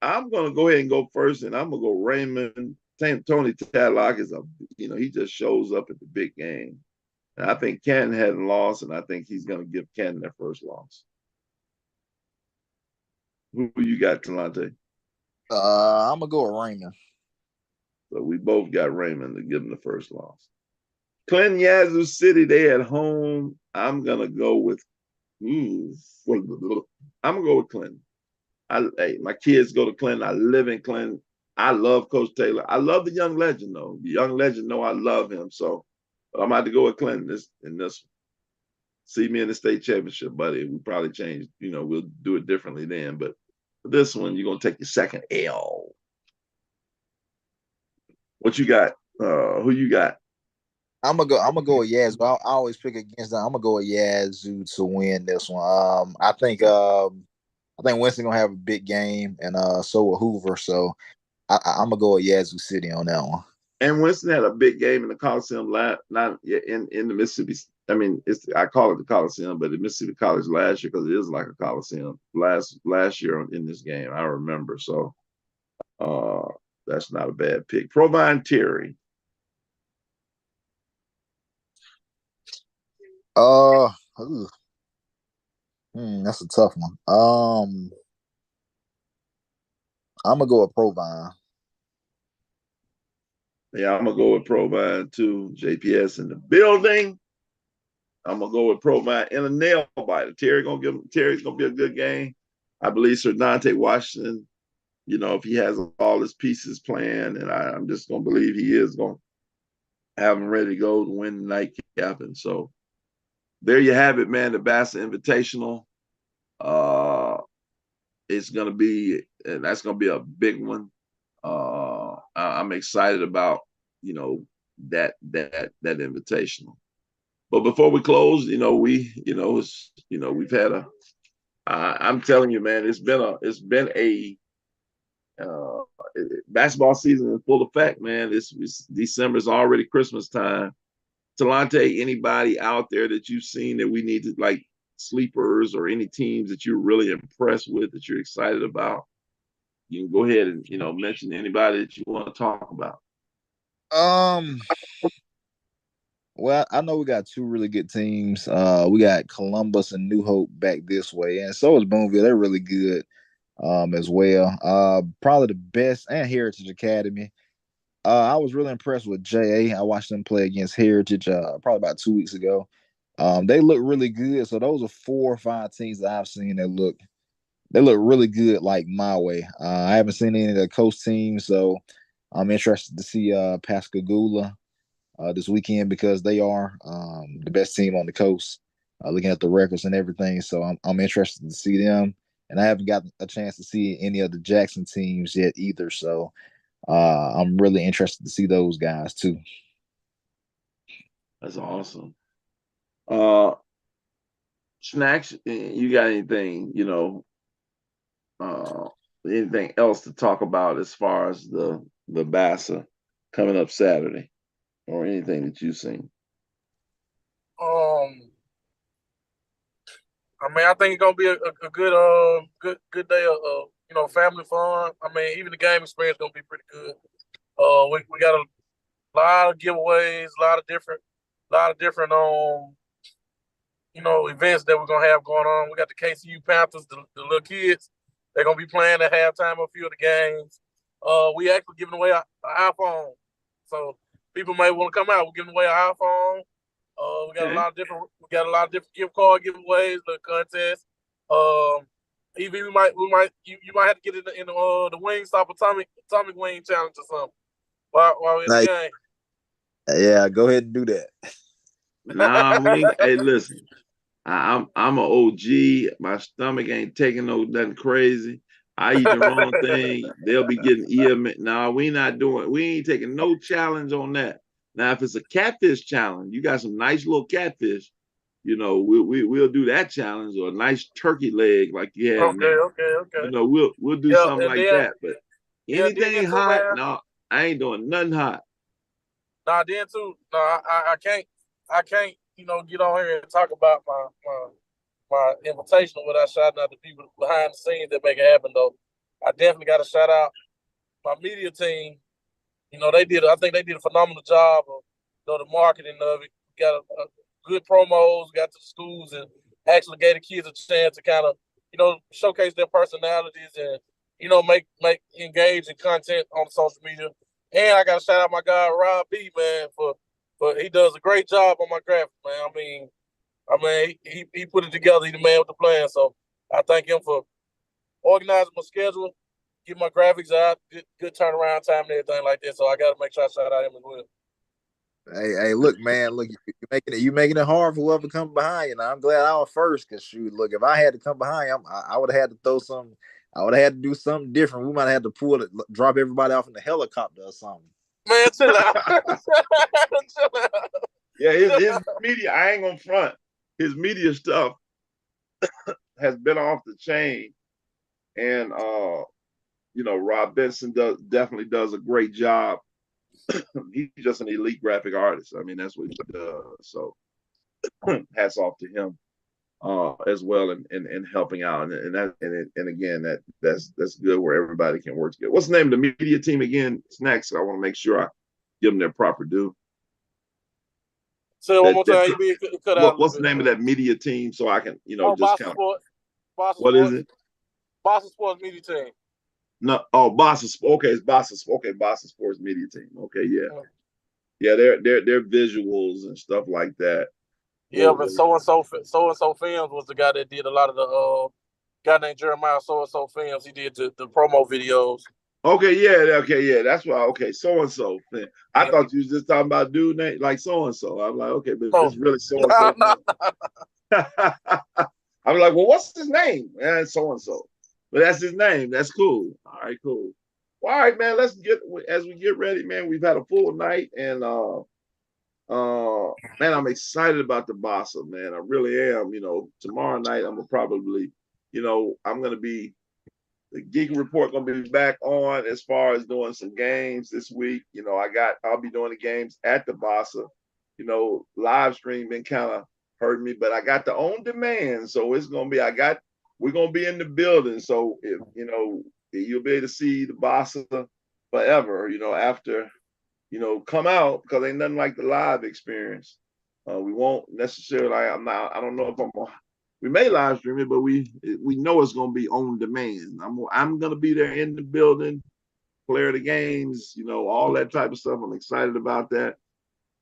I'm gonna go ahead and go first, and I'm gonna go Raymond Tony Tadlock is he just shows up at the big game. And I think Canton hadn't lost, and I think he's going to give Canton their first loss. Who you got, Talante? I'm gonna go with Raymond. So we both got Raymond to give them the first loss. Clinton Yazoo City, they at home. I'm gonna go with I'm gonna go with Clinton. My kids go to Clinton. I live in Clinton. I love Coach Taylor. I love the young legend though. The young legend know I love him. So I'm about to go with Clinton in this one. See me in the state championship, buddy. We probably change, we'll do it differently then. But for this one, you're gonna take your second L. What you got? Who you got? I'm gonna go with Yazoo. I always pick against them. I'm gonna go with Yazoo to win this one. I think Winston gonna have a big game, and so will Hoover. So I'm gonna go with Yazoo City on that one. And Winston had a big game in the Coliseum not in the Mississippi. I mean, I call it the Coliseum, but the Mississippi College last year because it is like a Coliseum last year in this game. I remember. So that's not a bad pick. Provine Terry. That's a tough one. I'm gonna go with Provine. Yeah, I'm gonna go with Provine too. JPS in the building. I'm gonna go with Provine in a nail biter. Terry's gonna be a good game. I believe Sir Dante Washington, if he has all his pieces planned, and I'm just gonna believe he is gonna have them ready to go to win the nightcap. And so there you have it, man. The Bass Invitational. It's gonna be, and that's gonna be a big one. I'm excited about that invitational. But before we close, we've had I'm telling you, man, it's been a basketball season in full effect, man. December is already Christmas time. Talante, anybody out there that you've seen that we need to like sleepers or any teams that you're really impressed with that you're excited about? You can go ahead and mention anybody that you want to talk about. Well, I know we got two really good teams. We got Columbus and New Hope back this way, and so is Boonville. They're really good as well. Probably the best, and Heritage Academy. I was really impressed with JA. I watched them play against Heritage probably about 2 weeks ago. They look really good. So those are 4 or 5 teams that I've seen that look really good, like my way. I haven't seen any of the coast teams, so I'm interested to see Pascagoula this weekend because they are the best team on the coast. Looking at the records and everything, so I'm interested to see them. And I haven't gotten a chance to see any of the Jackson teams yet either. So I'm really interested to see those guys too. That's awesome. Snacks, you got anything, anything else to talk about as far as the BASA coming up Saturday, or anything that you've seen? I mean, I think it's gonna be a good day of family fun. I mean, even the game experience gonna be pretty good. We got a lot of giveaways, a lot of different events that we're gonna have going on. We got the KCU Panthers, the little kids. They're gonna be playing at halftime of a few of the games. We actually giving away an iPhone, so people may want to come out. We're giving away an iPhone. We got a lot of different gift card giveaways, the contest. EV, you might have to get in the wing stop atomic wing challenge or something while we're in the game. Yeah, go ahead and do that. Nah, hey, listen, I'm an OG. My stomach ain't taking nothing crazy. I eat the wrong thing. They'll be getting Nah, we ain't taking no challenge on that. Now, if it's a catfish challenge, you got some nice little catfish, we'll do that challenge, or a nice turkey leg like you had. Okay. We'll do something like that. But anything hot, no, I ain't doing nothing hot. Nah, then too. No, I can't get on here and talk about my invitational without shouting out the people behind the scenes that make it happen though. I definitely gotta shout out my media team. I think they did a phenomenal job of the marketing of it. Got a good promos, got to the schools, and actually gave the kids a chance to kind of showcase their personalities and make engage in content on social media. And I got to shout out my guy Rob B, man, for he does a great job on my graphics, man. He put it together. He's the man with the plan. So I thank him for organizing my schedule, get my graphics out, good turnaround time and everything like that. So I got to make sure I shout out him as well. Hey, look, man, look, you making it hard for whoever comes behind you. Now, I'm glad I was first, cause shoot, look, if I had to come behind you, I would have had to throw some. I would have had to do something different. We might have had to pull it, drop everybody off in the helicopter or something. Man, chill out. Chill out. Yeah, his media, I ain't gonna front. His media stuff has been off the chain. And Rob Benson definitely does a great job. He's just an elite graphic artist. I mean, that's what he does. So hats off to him as well in helping out. And again, that's good where everybody can work together. What's the name of the media team again? Snacks. I want to make sure I give them their proper due. Say it one more time. You be cut out. What's the name of that media team so I can just Boston kind of. Sports. Boston What Sports. is it? Boston Sports media team. No, Boston. Okay, it's Boston. Okay, Boston Sports Media Team. Okay, yeah. Their visuals and stuff like that. Yeah, but so and so films was the guy that did a lot of the guy named Jeremiah so and so films. He did the promo videos. Okay, yeah. That's why. Okay, so and so. I thought you was just talking about dude name like so and so. I'm like, okay, but it's really so and so. I'm like, well, what's his name? And so and so. But that's his name. That's cool. All right, cool. Well, all right, man. Let's as we get ready, man. We've had a full night, and man, I'm excited about the Bossa, man. I really am. Tomorrow night I'm gonna probably, I'm gonna be the Geek Report gonna be back on as far as doing some games this week. I'll be doing the games at the Bossa. Live stream been kind of hurting me, but I got the on demand, so it's gonna be. We're gonna be in the building, so if you'll be able to see the Bossa forever. After come out, because ain't nothing like the live experience. We won't necessarily. I don't know if we may live stream it, but we know it's gonna be on demand. I'm gonna be there in the building, player the games, all that type of stuff. I'm excited about that.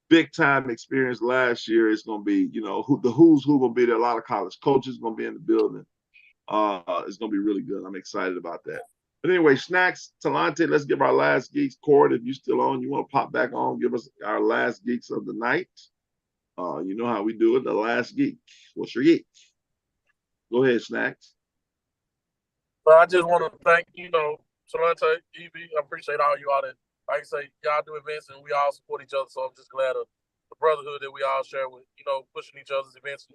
Big time experience last year. It's gonna be, the who's who gonna be there. A lot of college coaches gonna be in the building. It's gonna be really good. I'm excited about that. But anyway, Snacks, Talante, let's give our last geeks. Cord, if you still on, you want to pop back on, give us our last geeks of the night. You know how we do it. The last geek. What's your geek? Go ahead, Snacks. Well, I just want to thank Talante, EB. I appreciate all you all that. Like I say, y'all do events and we all support each other. So I'm just glad of the brotherhood that we all share with pushing each other's events,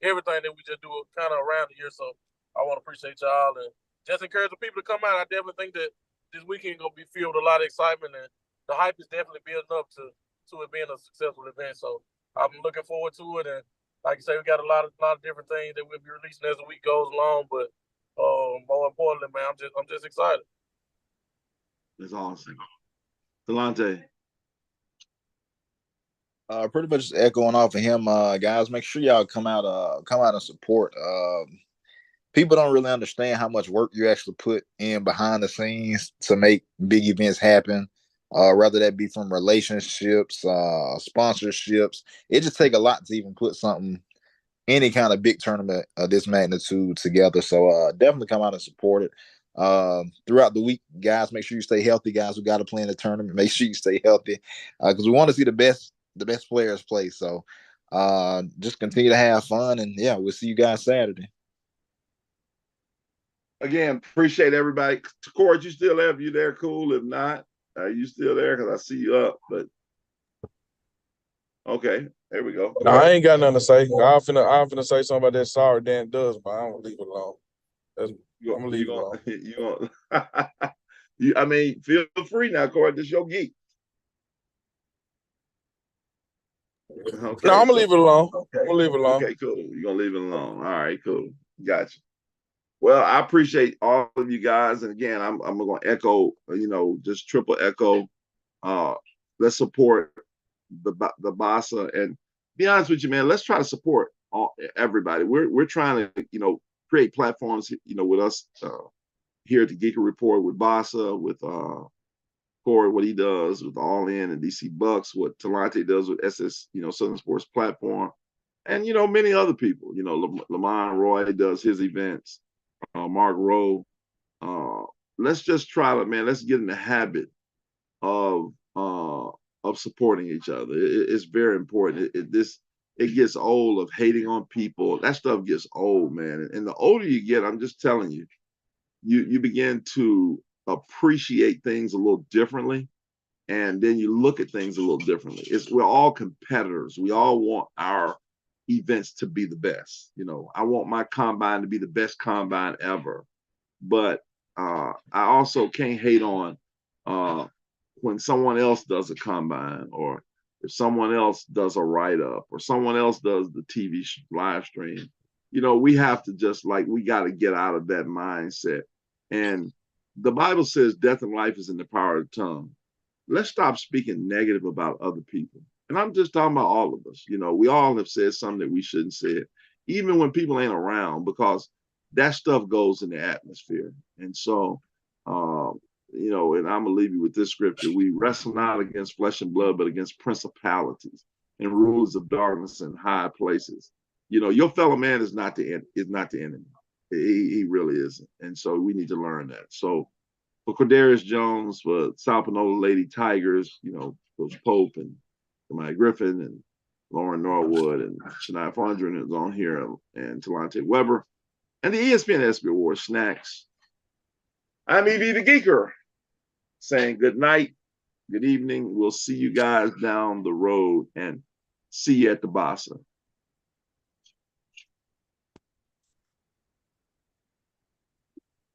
everything that we just do kind of around the year. So I want to appreciate y'all and just encourage the people to come out. I definitely think that this weekend gonna be filled with a lot of excitement, and the hype is definitely building up to it being a successful event. So I'm looking forward to it, and like I say, we got a lot of different things that we'll be releasing as the week goes along. But more importantly, man, I'm just excited. That's awesome, Talante. Pretty much just echoing off of him, guys. Make sure y'all come out and support. People don't really understand how much work you actually put in behind the scenes to make big events happen. Whether that be from relationships, sponsorships, it just take a lot to even put any kind of big tournament of this magnitude together. So definitely come out and support it. Throughout the week, guys, make sure you stay healthy. Guys who got to play in the tournament, make sure you stay healthy because we want to see the best players play. So just continue to have fun, and yeah, we'll see you guys Saturday. Again, appreciate everybody. Cord, you still there? If you there, cool. If not, are you still there? Because I see you up, but okay, there we go. No, I ain't got nothing to say. I'm finna say something about that sorry Dan does, but I'm gonna leave it alone. I'm gonna leave it alone. I mean, feel free now, Cord. This your geek. Okay, no, I'm gonna leave it alone. Okay. I'm gonna leave it alone. Okay, cool. You're gonna leave it alone. All right, cool. Gotcha. Well, I appreciate all of you guys. And again, I'm gonna echo, just triple echo let's support the Basa, and be honest with you, man. Let's try to support everybody. We're trying to create platforms with us here at the Geeker Report with Basa, with Corey, what he does with All In and DC Bucks, what Talante does with SS Southern Sports Platform, and many other people. Lamont Roy does his events. Mark Rowe. Let's just try to, man. Let's get in the habit of supporting each other. It's very important. It gets old of hating on people. That stuff gets old, man. And the older you get, I'm just telling you, you begin to appreciate things a little differently, and then you look at things a little differently. We're all competitors. We all want our events to be the best. I want my combine to be the best combine ever, but I also can't hate on when someone else does a combine, or if someone else does a write-up, or someone else does the TV live stream. We have to we got to get out of that mindset. And the Bible says death and life is in the power of the tongue. Let's stop speaking negative about other people. And I'm just talking about all of us. We all have said something that we shouldn't say, even when people ain't around, because that stuff goes in the atmosphere. And so, and I'm going to leave you with this scripture. We wrestle not against flesh and blood, but against principalities and rulers of darkness in high places. Your fellow man is not the enemy. He really isn't. And so we need to learn that. So for Cordarius Jones, for South Panola Lady Tigers, Coach Pope and Mike Griffin and Lauren Norwood and Shania Fondren is on here, and Talante Weber, and the ESPN ESPY Awards Snacks. I'm EV the Geeker, saying good night, good evening. We'll see you guys down the road, and see you at the Basa.